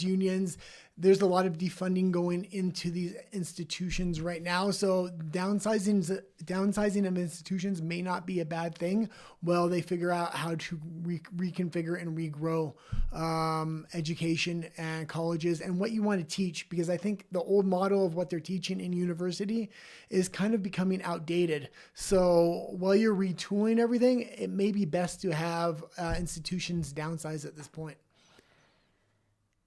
unions. There's a lot of defunding going into these institutions right now. So downsizing of institutions may not be a bad thing. Well, they figure out how to reconfigure and regrow education and colleges and what you want to teach, because I think the old model of what they're teaching in university is kind of becoming outdated. So while you're retooling everything, it may be best to have institutions downsize at this point.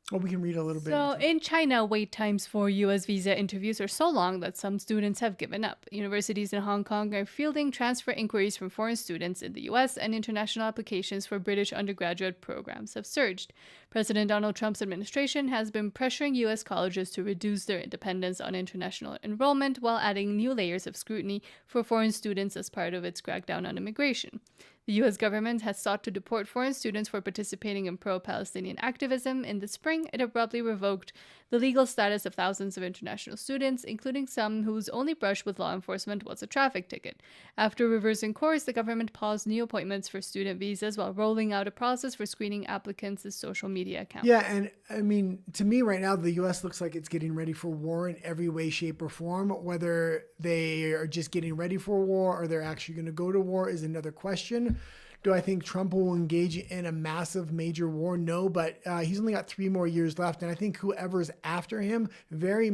Well, we can read a little bit. So in China, wait times for U.S. visa interviews are so long that some students have given up. Universities in Hong Kong are fielding transfer inquiries from foreign students in the U.S., and international applications for British undergraduate programs have surged. President Donald Trump's administration has been pressuring U.S. colleges to reduce their dependence on international enrollment while adding new layers of scrutiny for foreign students as part of its crackdown on immigration. The U.S. government has sought to deport foreign students for participating in pro-Palestinian activism. In the spring, it abruptly revoked the legal status of thousands of international students, including some whose only brush with law enforcement was a traffic ticket. After reversing course, the government paused new appointments for student visas while rolling out a process for screening applicants' social media accounts. Yeah, and I mean, to me right now, the U.S. looks like it's getting ready for war in every way, shape, or form. Whether they are just getting ready for war or they're actually going to go to war is another question. Do I think Trump will engage in a massive major war? No, but he's only got 3 more years left. And I think whoever's after him very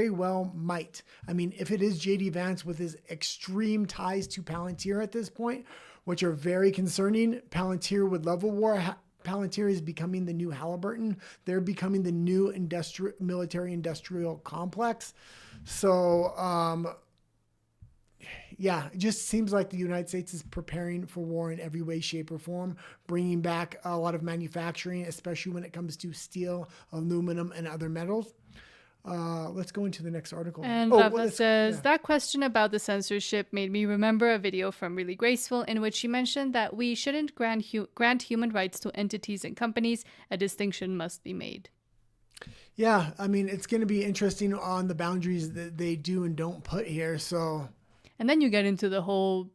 well might. I mean, if it is J.D. Vance with his extreme ties to Palantir at this point, which are very concerning, Palantir would love a war. Palantir is becoming the new Halliburton. They're becoming the new military-industrial complex. So, yeah, it just seems like the United States is preparing for war in every way, shape, or form, bringing back a lot of manufacturing, especially when it comes to steel, aluminum, and other metals. Let's go into the next article. And Rafa says, that question about the censorship made me remember a video from Really Graceful in which she mentioned that we shouldn't grant human rights to entities and companies. A distinction must be made. Yeah, I mean, it's going to be interesting on the boundaries that they do and don't put here, so... And then you get into the whole,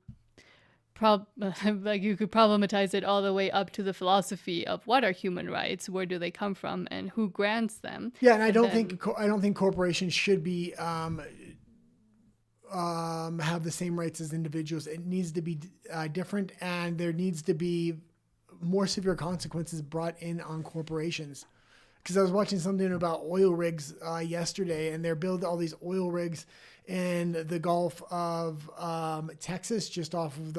like you could problematize it all the way up to the philosophy of what are human rights, where do they come from, and who grants them. Yeah, and I don't think corporations should be have the same rights as individuals. It needs to be different, and there needs to be more severe consequences brought in on corporations. Because I was watching something about oil rigs yesterday, and they're building all these oil rigs in the Gulf of Texas, just off of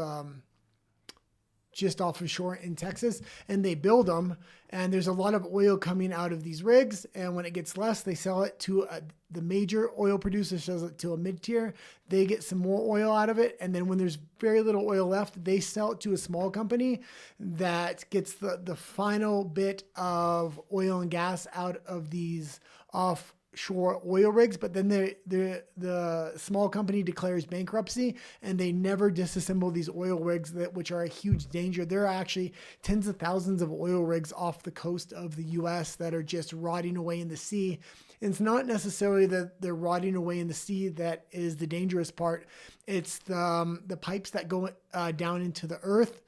shore in Texas, and they build them, and there's a lot of oil coming out of these rigs, and when it gets less, they sell it to the major oil producer sells it to a mid-tier. They get some more oil out of it, and then when there's very little oil left, they sell it to a small company that gets the final bit of oil and gas out of these offshore oil rigs. But then the small company declares bankruptcy, and they never disassemble these oil rigs which are a huge danger. There are actually tens of thousands of oil rigs off the coast of the U.S. that are just rotting away in the sea. And it's not necessarily that they're rotting away in the sea that is the dangerous part. It's the pipes that go down into the earth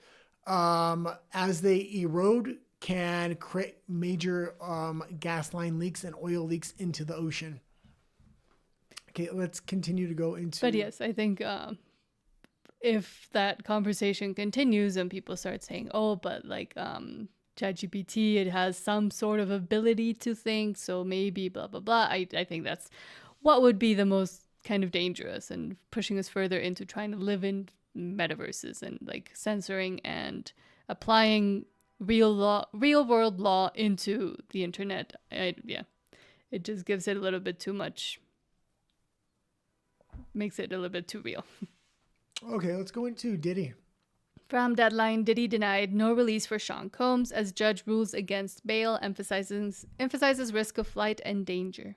as they erode can create major gas line leaks and oil leaks into the ocean. Okay, let's continue to go into... But yes, I think if that conversation continues and people start saying, oh, but like ChatGPT, it has some sort of ability to think, so maybe blah, blah, blah. I think that's what would be the most kind of dangerous and pushing us further into trying to live in metaverses and like censoring and applying real world law into the internet. It just gives it a little bit too much, makes it a little bit too real. Okay, let's go into Diddy. From Deadline, Diddy denied no release for Sean Combs as judge rules against bail, emphasizes risk of flight and danger.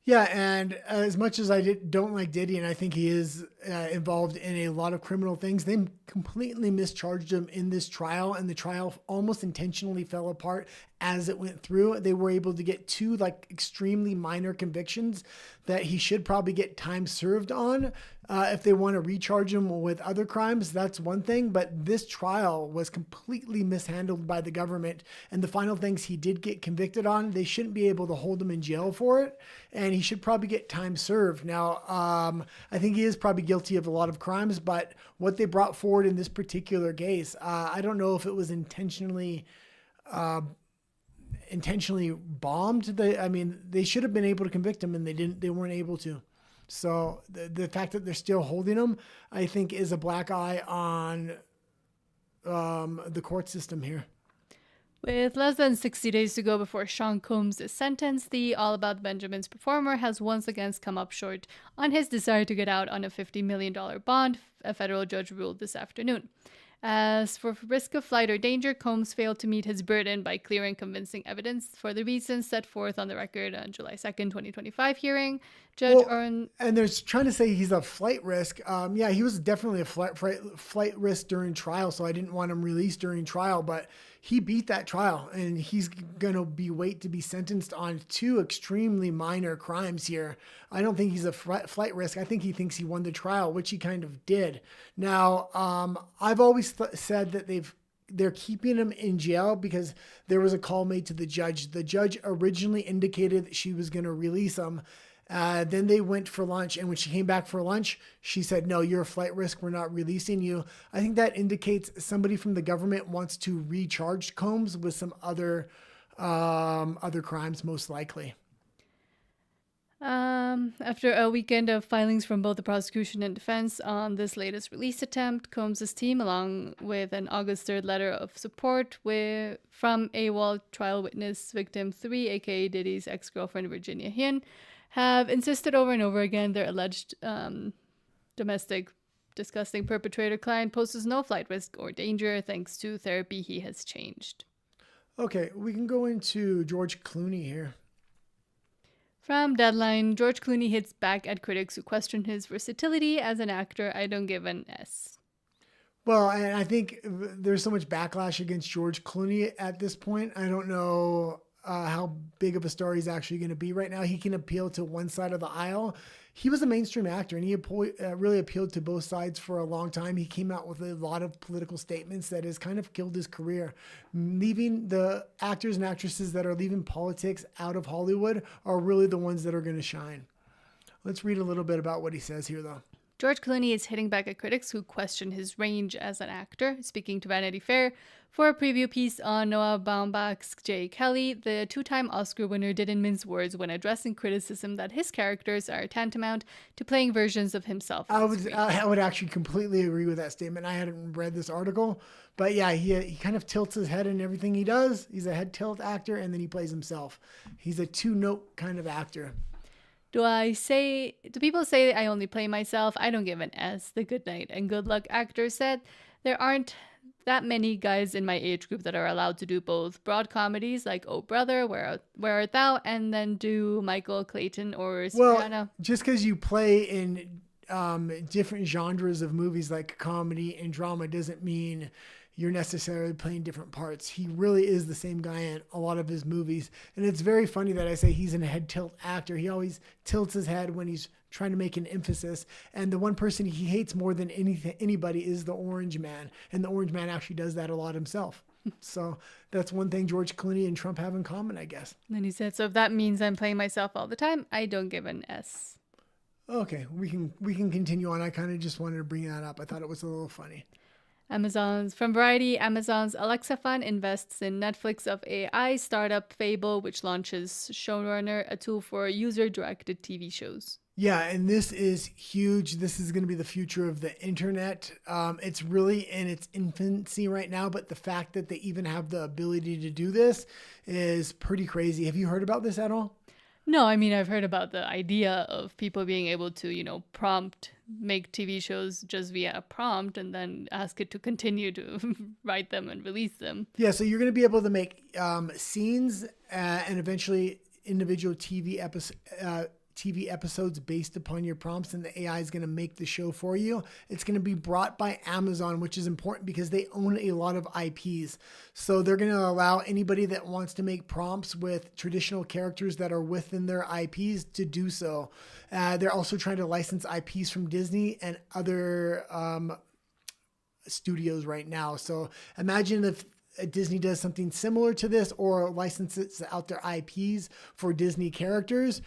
Yeah, and as much as I don't like Diddy, and I think he is involved in a lot of criminal things, they completely mischarged him in this trial, and the trial almost intentionally fell apart as it went through. They were able to get two like extremely minor convictions that he should probably get time served on. If they want to recharge him with other crimes, that's one thing. But this trial was completely mishandled by the government. And the final things he did get convicted on, they shouldn't be able to hold him in jail for it. And he should probably get time served. Now, I think he is probably guilty of a lot of crimes. But what they brought forward in this particular case, I don't know if it was intentionally bombed. They should have been able to convict him, and they weren't able to. So the fact that they're still holding him, I think, is a black eye on the court system here. With less than 60 days to go before Sean Combs is sentenced, the All About Benjamin's performer has once again come up short on his desire to get out on a $50 million bond, a federal judge ruled this afternoon. As for risk of flight or danger, Combs failed to meet his burden by clearing convincing evidence for the reasons set forth on the record on July 2nd, 2025 hearing. And they're trying to say he's a flight risk. Yeah, he was definitely a flight risk during trial, so I didn't want him released during trial, but he beat that trial, and he's going to wait to be sentenced on two extremely minor crimes here. I don't think he's a flight risk. I think he thinks he won the trial, which he kind of did. Now, I've always said that they're keeping him in jail because there was a call made to the judge. The judge originally indicated that she was going to release him. Then they went for lunch, and when she came back for lunch, she said, no, you're a flight risk. We're not releasing you. I think that indicates somebody from the government wants to recharge Combs with some other crimes, most likely. After a weekend of filings from both the prosecution and defense on this latest release attempt, Combs' team, along with an August 3rd letter of support from AWOL trial witness victim 3, aka Diddy's ex-girlfriend Virginia Hien, have insisted over and over again their alleged domestic disgusting perpetrator client poses no flight risk or danger thanks to therapy he has changed. Okay, we can go into George Clooney here. From Deadline, George Clooney hits back at critics who question his versatility as an actor. I don't give an S. Well, and I think there's so much backlash against George Clooney at this point. I don't know how big of a star he's actually going to be right now. He can appeal to one side of the aisle. He was a mainstream actor, and he really appealed to both sides for a long time. He came out with a lot of political statements that has kind of killed his career. Leaving the actors and actresses that are leaving politics out of Hollywood are really the ones that are going to shine. Let's read a little bit about what he says here, though. George Clooney is hitting back at critics who question his range as an actor. Speaking to Vanity Fair for a preview piece on Noah Baumbach's J. Kelly, the two-time Oscar winner didn't mince words when addressing criticism that his characters are tantamount to playing versions of himself. I would actually completely agree with that statement. I hadn't read this article, but yeah, he kind of tilts his head in everything he does. He's a head tilt actor, and then he plays himself. He's a two-note kind of actor. Do people say I only play myself? I don't give an S. The Good Night and Good Luck actor said, there aren't that many guys in my age group that are allowed to do both broad comedies like Oh Brother, Where Art Thou, and then do Michael Clayton or Cipriano. Well, just because you play in different genres of movies like comedy and drama doesn't mean you're necessarily playing different parts. He really is the same guy in a lot of his movies. And it's very funny that I say he's a head tilt actor. He always tilts his head when he's trying to make an emphasis. And the one person he hates more than anybody is the Orange Man. And the Orange Man actually does that a lot himself. So that's one thing George Clooney and Trump have in common, I guess. And then he said, so if that means I'm playing myself all the time, I don't give an S. Okay, we can continue on. I kind of just wanted to bring that up. I thought it was a little funny. From Variety, Amazon's Alexa Fund invests in Netflix of AI startup Fable, which launches Showrunner, a tool for user-directed TV shows. Yeah, and this is huge. This is going to be the future of the internet. It's really in its infancy right now, but the fact that they even have the ability to do this is pretty crazy. Have you heard about this at all? No, I mean, I've heard about the idea of people being able to, make TV shows just via a prompt and then ask it to continue to write them and release them. Yeah, so you're going to be able to make scenes and eventually individual TV episodes based upon your prompts, and the AI is going to make the show for you. It's going to be brought by Amazon, which is important because they own a lot of IPs. So they're going to allow anybody that wants to make prompts with traditional characters that are within their IPs to do so. They're also trying to license IPs from Disney and other studios right now. So imagine if Disney does something similar to this or licenses out their IPs for Disney characters.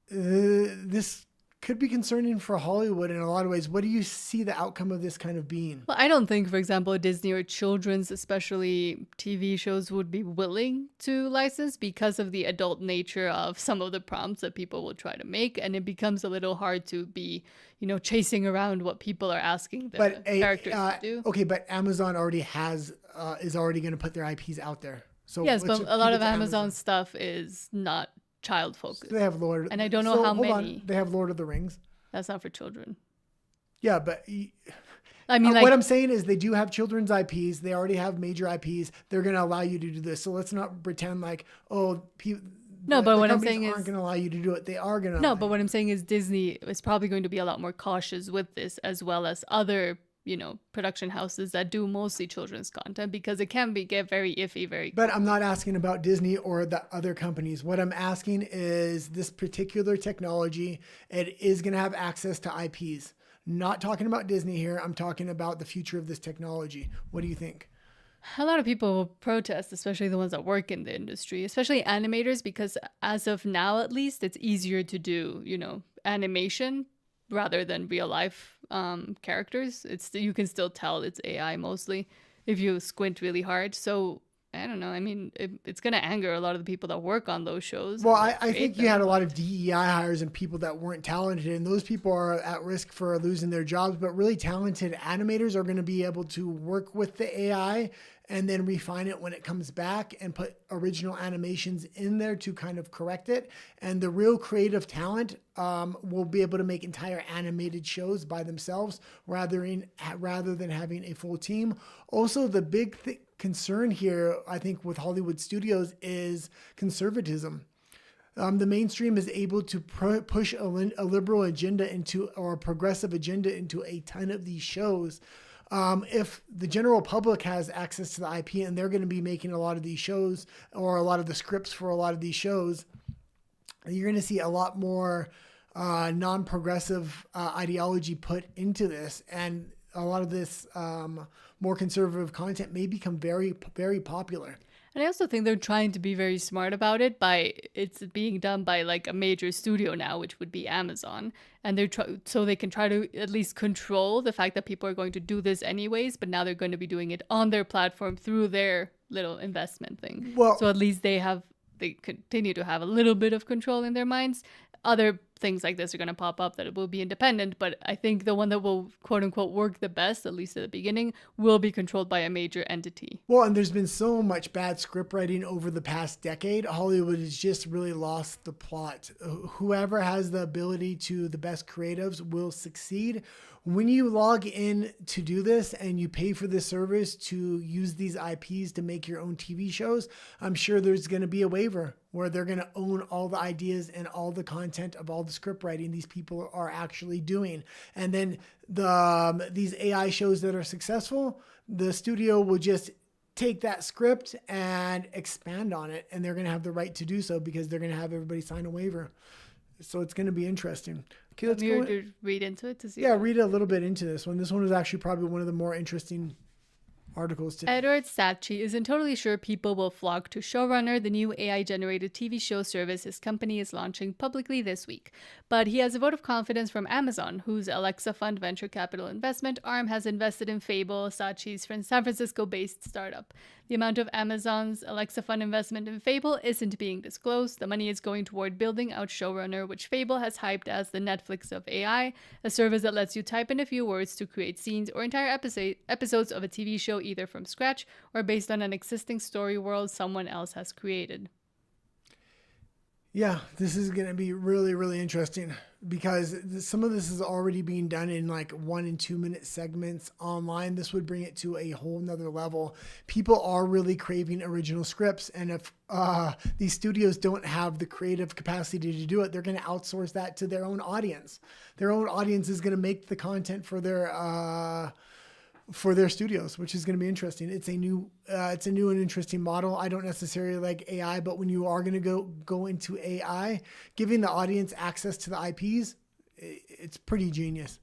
This could be concerning for Hollywood in a lot of ways. What do you see the outcome of this kind of being? Well, I don't think, for example, Disney or children's, especially TV shows, would be willing to license because of the adult nature of some of the prompts that people will try to make. And it becomes a little hard to be, chasing around what people are asking the characters to do. Okay, but Amazon already is already going to put their IPs out there. So yes, but a lot of Amazon stuff is not child focused. So they have Lord, and I don't know how many. They have Lord of the Rings. That's not for children. Yeah, but I mean, what I'm saying is they do have children's IPs. They already have major IPs. They're going to allow you to do this. So let's not pretend like, no, but what I'm saying is aren't going to allow you to do it. They are going to. No, but what I'm saying is Disney is probably going to be a lot more cautious with this, as well as other production houses that do mostly children's content, because it can get very iffy very quickly. But I'm not asking about Disney or the other companies. What I'm asking is this particular technology, it is going to have access to IPs. Not talking about Disney here. I'm talking about the future of this technology. What do you think? A lot of people will protest, especially the ones that work in the industry, especially animators, because as of now, at least, it's easier to do, animation rather than real life characters. You can still tell it's AI mostly if you squint really hard. So I don't know. I mean, it's going to anger a lot of the people that work on those shows. Well, I think you had a lot of DEI hires and people that weren't talented, and those people are at risk for losing their jobs. But really talented animators are going to be able to work with the AI and then refine it when it comes back and put original animations in there to kind of correct it. And the real creative talent will be able to make entire animated shows by themselves rather than having a full team. Also, the big concern here, I think, with Hollywood studios is conservatism. The mainstream is able to push a liberal agenda or a progressive agenda into a ton of these shows. If the general public has access to the IP and they're going to be making a lot of these shows or a lot of the scripts for a lot of these shows, you're going to see a lot more non-progressive ideology put into this. And a lot of this more conservative content may become very, very popular. And I also think they're trying to be very smart about it it's being done by like a major studio now, which would be Amazon. And so they can try to at least control the fact that people are going to do this anyways, but now they're going to be doing it on their platform through their little investment thing. Well, so at least they continue to have a little bit of control in their minds. Other things like this are going to pop up that it will be independent, but I think the one that will quote unquote work the best, at least at the beginning, will be controlled by a major entity. Well, and there's been so much bad script writing over the past decade. Hollywood has just really lost the plot. Whoever has the ability to the best creatives will succeed. When you log in to do this and you pay for this service to use these IPs to make your own TV shows, I'm sure there's going to be a waiver where they're going to own all the ideas and all the content of all the script writing these people are actually doing. And then these AI shows that are successful, the studio will just take that script and expand on it. And they're going to have the right to do so because they're going to have everybody sign a waiver. So it's going to be interesting. Okay, let's go. To read into it to see. Yeah, read a little bit into this one. This one was actually probably one of the more interesting articles today. Edward Satchi isn't totally sure people will flock to Showrunner, the new AI-generated TV show service his company is launching publicly this week. But he has a vote of confidence from Amazon, whose Alexa Fund venture capital investment arm has invested in Fable, Satchi's San Francisco-based startup. The amount of Amazon's Alexa Fund investment in Fable isn't being disclosed. The money is going toward building out Showrunner, which Fable has hyped as the Netflix of AI, a service that lets you type in a few words to create scenes or entire episodes of a TV show either from scratch or based on an existing story world someone else has created. Yeah, this is going to be really, really interesting because some of this is already being done in like 1 and 2 minute segments online. This would bring it to a whole nother level. People are really craving original scripts. And if these studios don't have the creative capacity to do it, they're going to outsource that to their own audience. Their own audience is going to make the content for their studios, which is going to be interesting. It's a new and interesting model. I don't necessarily like AI, but when you are going to go into AI, giving the audience access to the IPs, it's pretty genius.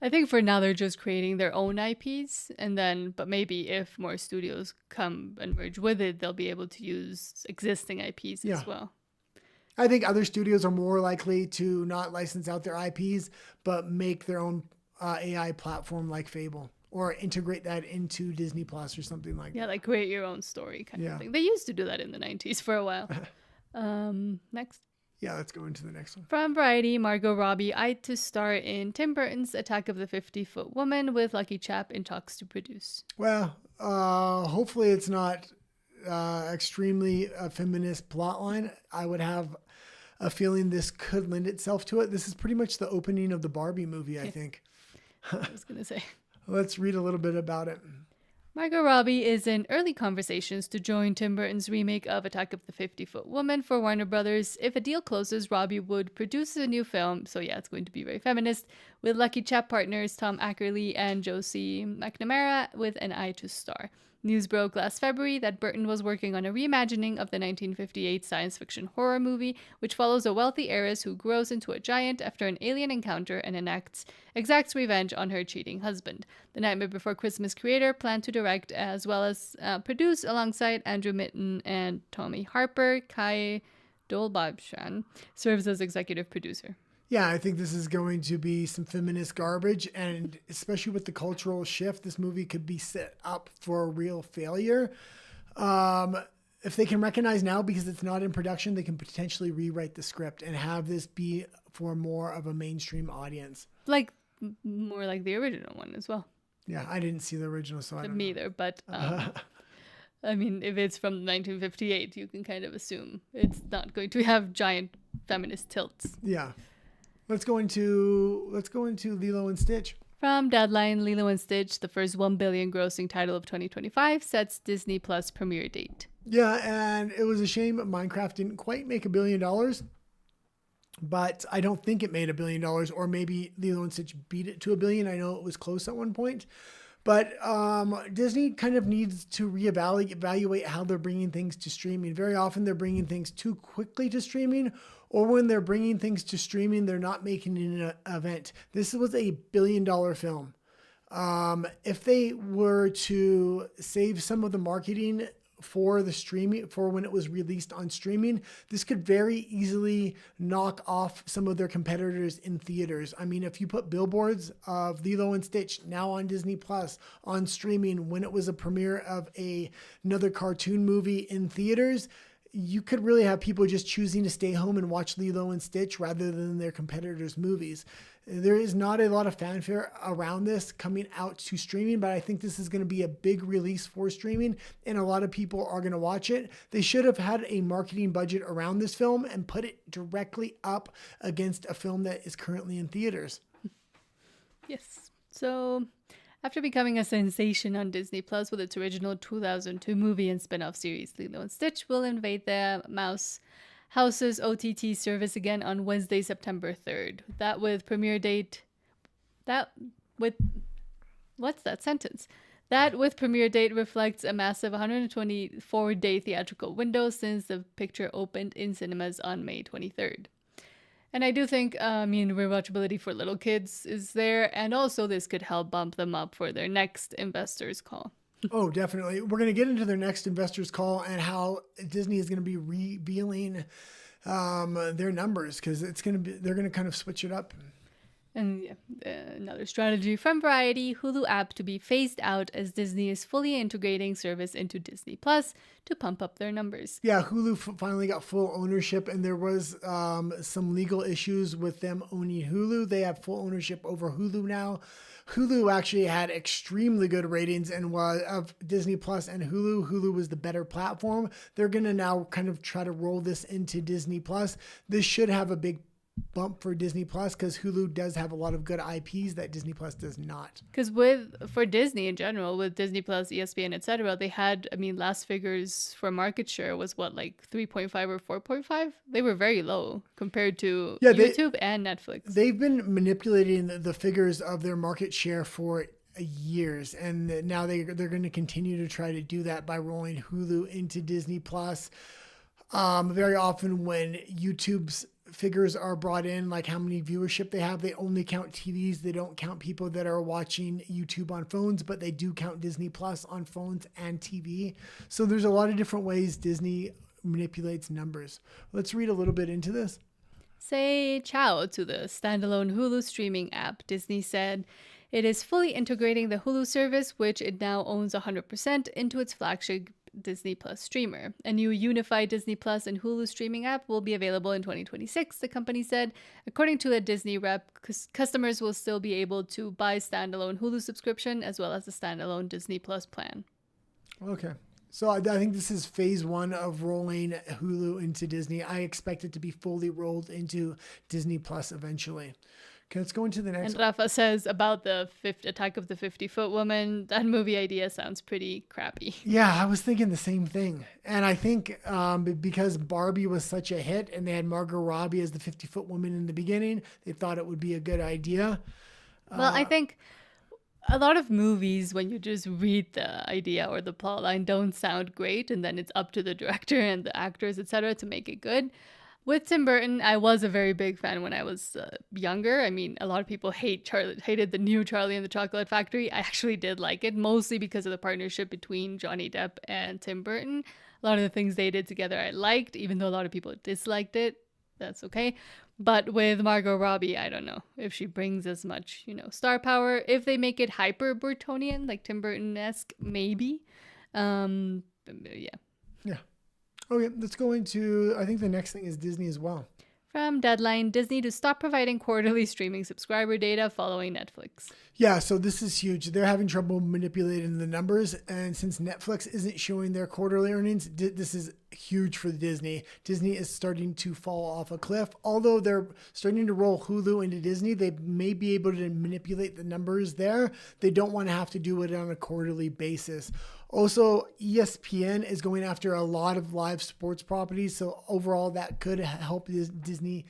I think for now they're just creating their own IPs, but maybe if more studios come and merge with it, they'll be able to use existing IPs as well. I think other studios are more likely to not license out their IPs, but make their own AI platform like Fable. Or integrate that into Disney Plus or something like that. Yeah, like create your own story kind of thing. They used to do that in the 90s for a while. Next. Yeah, let's go into the next one. From Variety, Margot Robbie eyed to star in Tim Burton's Attack of the 50-Foot Woman with Lucky Chap in talks to produce. Well, hopefully it's not extremely a feminist plotline. I would have a feeling this could lend itself to it. This is pretty much the opening of the Barbie movie, I think. I was going to say. Let's read a little bit about it. Margot Robbie is in early conversations to join Tim Burton's remake of Attack of the 50-Foot Woman for Warner Brothers. If a deal closes, Robbie would produce a new film, so yeah, it's going to be very feminist, with Lucky Chap partners Tom Ackerley and Josie McNamara with an eye to star. News broke last February that Burton was working on a reimagining of the 1958 science fiction horror movie, which follows a wealthy heiress who grows into a giant after an alien encounter and exacts revenge on her cheating husband. The Nightmare Before Christmas creator planned to direct as well as produce alongside Andrew Mitton and Tommy Harper. Kai Dolbabshan serves as executive producer. Yeah, I think this is going to be some feminist garbage, and especially with the cultural shift, this movie could be set up for a real failure. If they can recognize now, because it's not in production, they can potentially rewrite the script and have this be for more of a mainstream audience. More like the original one as well. Yeah, I didn't see the original, so I don't know. Me either, but I mean, if it's from 1958, you can kind of assume it's not going to have giant feminist tilts. Yeah. Let's go into Lilo and Stitch. From Deadline, Lilo and Stitch, the first $1 billion grossing title of 2025, sets Disney Plus premiere date. Yeah, and it was a shame Minecraft didn't quite make $1 billion, but I don't think it made $1 billion, or maybe Lilo and Stitch beat it to $1 billion. I know it was close at one point. But Disney kind of needs to reevaluate how they're bringing things to streaming. Very often they're bringing things too quickly to streaming, or when they're bringing things to streaming, they're not making it an event. This was a $1 billion film. If they were to save some of the marketing for the streaming, for when it was released on streaming, this could very easily knock off some of their competitors in theaters. I mean, if you put billboards of Lilo and Stitch now on Disney Plus on streaming when it was a premiere of another cartoon movie in theaters, you could really have people just choosing to stay home and watch Lilo and Stitch rather than their competitors' movies. There is not a lot of fanfare around this coming out to streaming, but I think this is going to be a big release for streaming, and a lot of people are going to watch it. They should have had a marketing budget around this film and put it directly up against a film that is currently in theaters. Yes. So, after becoming a sensation on Disney Plus with its original 2002 movie and spin-off series, Lilo and Stitch will invade the Mouse House's OTT service again on Wednesday, September 3rd. What's that sentence? That with premiere date reflects a massive 124-day theatrical window since the picture opened in cinemas on May 23rd. And I do think, rewatchability for little kids is there, and also this could help bump them up for their next investors call. Oh, definitely. We're going to get into their next investors call and how Disney is going to be revealing their numbers, because they're going to kind of switch it up. And another strategy from Variety, Hulu app to be phased out as Disney is fully integrating service into Disney Plus to pump up their numbers. Yeah, Hulu finally got full ownership, and there was some legal issues with them owning Hulu. They have full ownership over Hulu now. Hulu actually had extremely good ratings and was of Disney Plus and Hulu. Hulu was the better platform. They're going to now kind of try to roll this into Disney Plus. This should have a big bump for Disney Plus, because Hulu does have a lot of good IPs that Disney Plus does not. Because for Disney in general, with Disney Plus, ESPN, etc., they had, last figures for market share was what, like 3.5 or 4.5? They were very low compared to YouTube and Netflix. They've been manipulating the figures of their market share for years, and now they're going to continue to try to do that by rolling Hulu into Disney Plus. Very often when YouTube's figures are brought in, like how many viewership they have, they only count TVs. They don't count people that are watching YouTube on phones, but they do count Disney Plus on phones and TV. So there's a lot of different ways Disney manipulates numbers. Let's read a little bit into this. Say ciao to the standalone Hulu streaming app. Disney said it is fully integrating the Hulu service, which it now owns 100%, into its flagship Disney Plus streamer. A new unified Disney Plus and Hulu streaming app will be available in 2026, the company said. According to a Disney rep, customers will still be able to buy standalone Hulu subscription as well as a standalone Disney Plus plan. Okay. So I think this is phase one of rolling Hulu into Disney. I expect it to be fully rolled into Disney Plus eventually. Okay, let's go into the next. And Rafa says about the Attack of the 50-Foot Woman, that movie idea sounds pretty crappy. Yeah, I was thinking the same thing. And I think because Barbie was such a hit and they had Margot Robbie as the 50-Foot Woman in the beginning, they thought it would be a good idea. Well, I think a lot of movies, when you just read the idea or the plot line, don't sound great. And then it's up to the director and the actors, etc., to make it good. With Tim Burton, I was a very big fan when I was younger. A lot of people hated the new Charlie and the Chocolate Factory. I actually did like it, mostly because of the partnership between Johnny Depp and Tim Burton. A lot of the things they did together I liked, even though a lot of people disliked it. That's okay. But with Margot Robbie, I don't know if she brings as much, star power. If they make it hyper Burtonian, like Tim Burton-esque, maybe. Yeah. Yeah. Okay, let's go into, I think the next thing is Disney as well. From Deadline, Disney to stop providing quarterly streaming subscriber data following Netflix. Yeah, so this is huge. They're having trouble manipulating the numbers. And since Netflix isn't showing their quarterly earnings, this is huge for Disney. Disney is starting to fall off a cliff. Although they're starting to roll Hulu into Disney, they may be able to manipulate the numbers there. They don't want to have to do it on a quarterly basis. Also, ESPN is going after a lot of live sports properties. So overall, that could help Disney's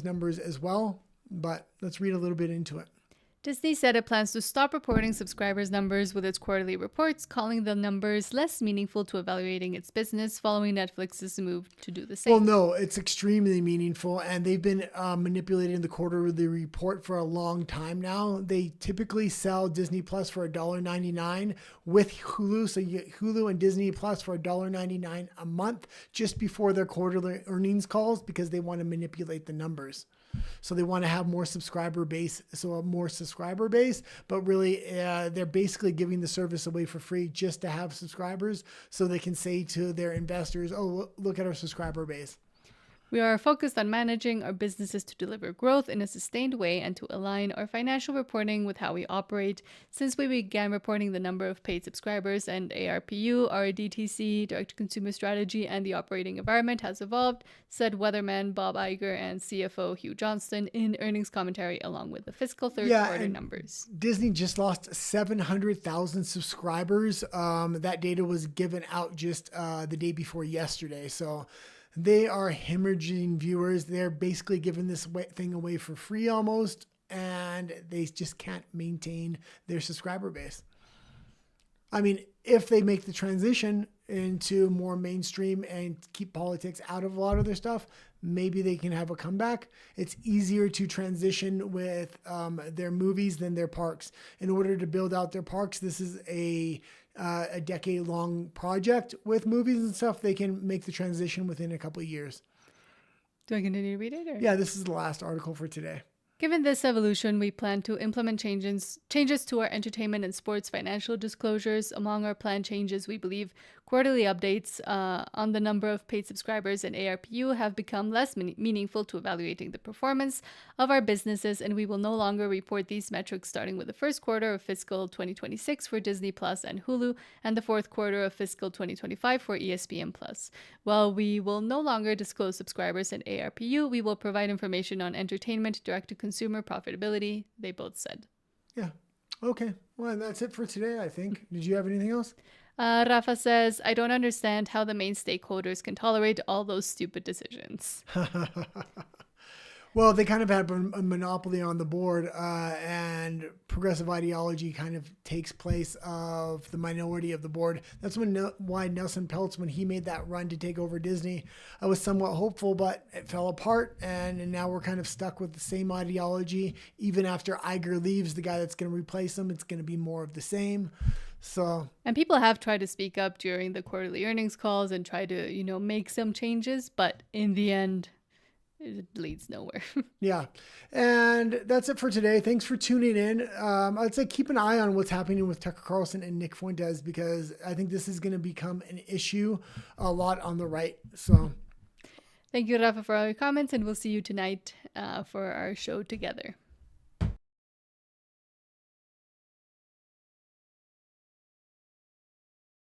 numbers as well. But let's read a little bit into it. Disney said it plans to stop reporting subscribers' numbers with its quarterly reports, calling the numbers less meaningful to evaluating its business following Netflix's move to do the same. Well, no, it's extremely meaningful, and they've been manipulating the quarterly report for a long time now. They typically sell Disney Plus for $1.99 with Hulu, so you get Hulu and Disney Plus for $1.99 a month just before their quarterly earnings calls, because they want to manipulate the numbers. So they want to have more subscriber base, but really they're basically giving the service away for free just to have subscribers, so they can say to their investors, oh, look at our subscriber base. We are focused on managing our businesses to deliver growth in a sustained way and to align our financial reporting with how we operate. Since we began reporting the number of paid subscribers and ARPU, our DTC, direct-to-consumer strategy, and the operating environment has evolved, said weatherman Bob Iger and CFO Hugh Johnston in earnings commentary along with the fiscal third quarter numbers. Disney just lost 700,000 subscribers. That data was given out just the day before yesterday. So they are hemorrhaging viewers. They're basically giving this thing away for free almost, and they just can't maintain their subscriber base. If they make the transition into more mainstream and keep politics out of a lot of their stuff, maybe they can have a comeback. It's easier to transition with their movies than their parks. In order to build out their parks, this is a decade-long project. With movies and stuff, they can make the transition within a couple of years. Do I continue to read it? Or? Yeah, this is the last article for today. Given this evolution, we plan to implement changes to our entertainment and sports financial disclosures. Among our planned changes, we believe quarterly updates on the number of paid subscribers and ARPU have become less meaningful to evaluating the performance of our businesses, and we will no longer report these metrics starting with the first quarter of fiscal 2026 for Disney Plus and Hulu, and the fourth quarter of fiscal 2025 for ESPN Plus. While we will no longer disclose subscribers and ARPU, we will provide information on entertainment, direct-to-consumer profitability, they both said. Yeah. Okay. Well, that's it for today, I think. Did you have anything else? Rafa says, I don't understand how the main stakeholders can tolerate all those stupid decisions. Well, they kind of have a monopoly on the board, and progressive ideology kind of takes place of the minority of the board. That's why Nelson Peltz, when he made that run to take over Disney, I was somewhat hopeful, but it fell apart, and now we're kind of stuck with the same ideology. Even after Iger leaves, the guy that's going to replace him, it's going to be more of the same. So, and people have tried to speak up during the quarterly earnings calls and try to, make some changes, but in the end, it leads nowhere. Yeah. And that's it for today. Thanks for tuning in. I'd say keep an eye on what's happening with Tucker Carlson and Nick Fuentes, because I think this is going to become an issue a lot on the right. So thank you, Rafa, for all your comments, and we'll see you tonight for our show together.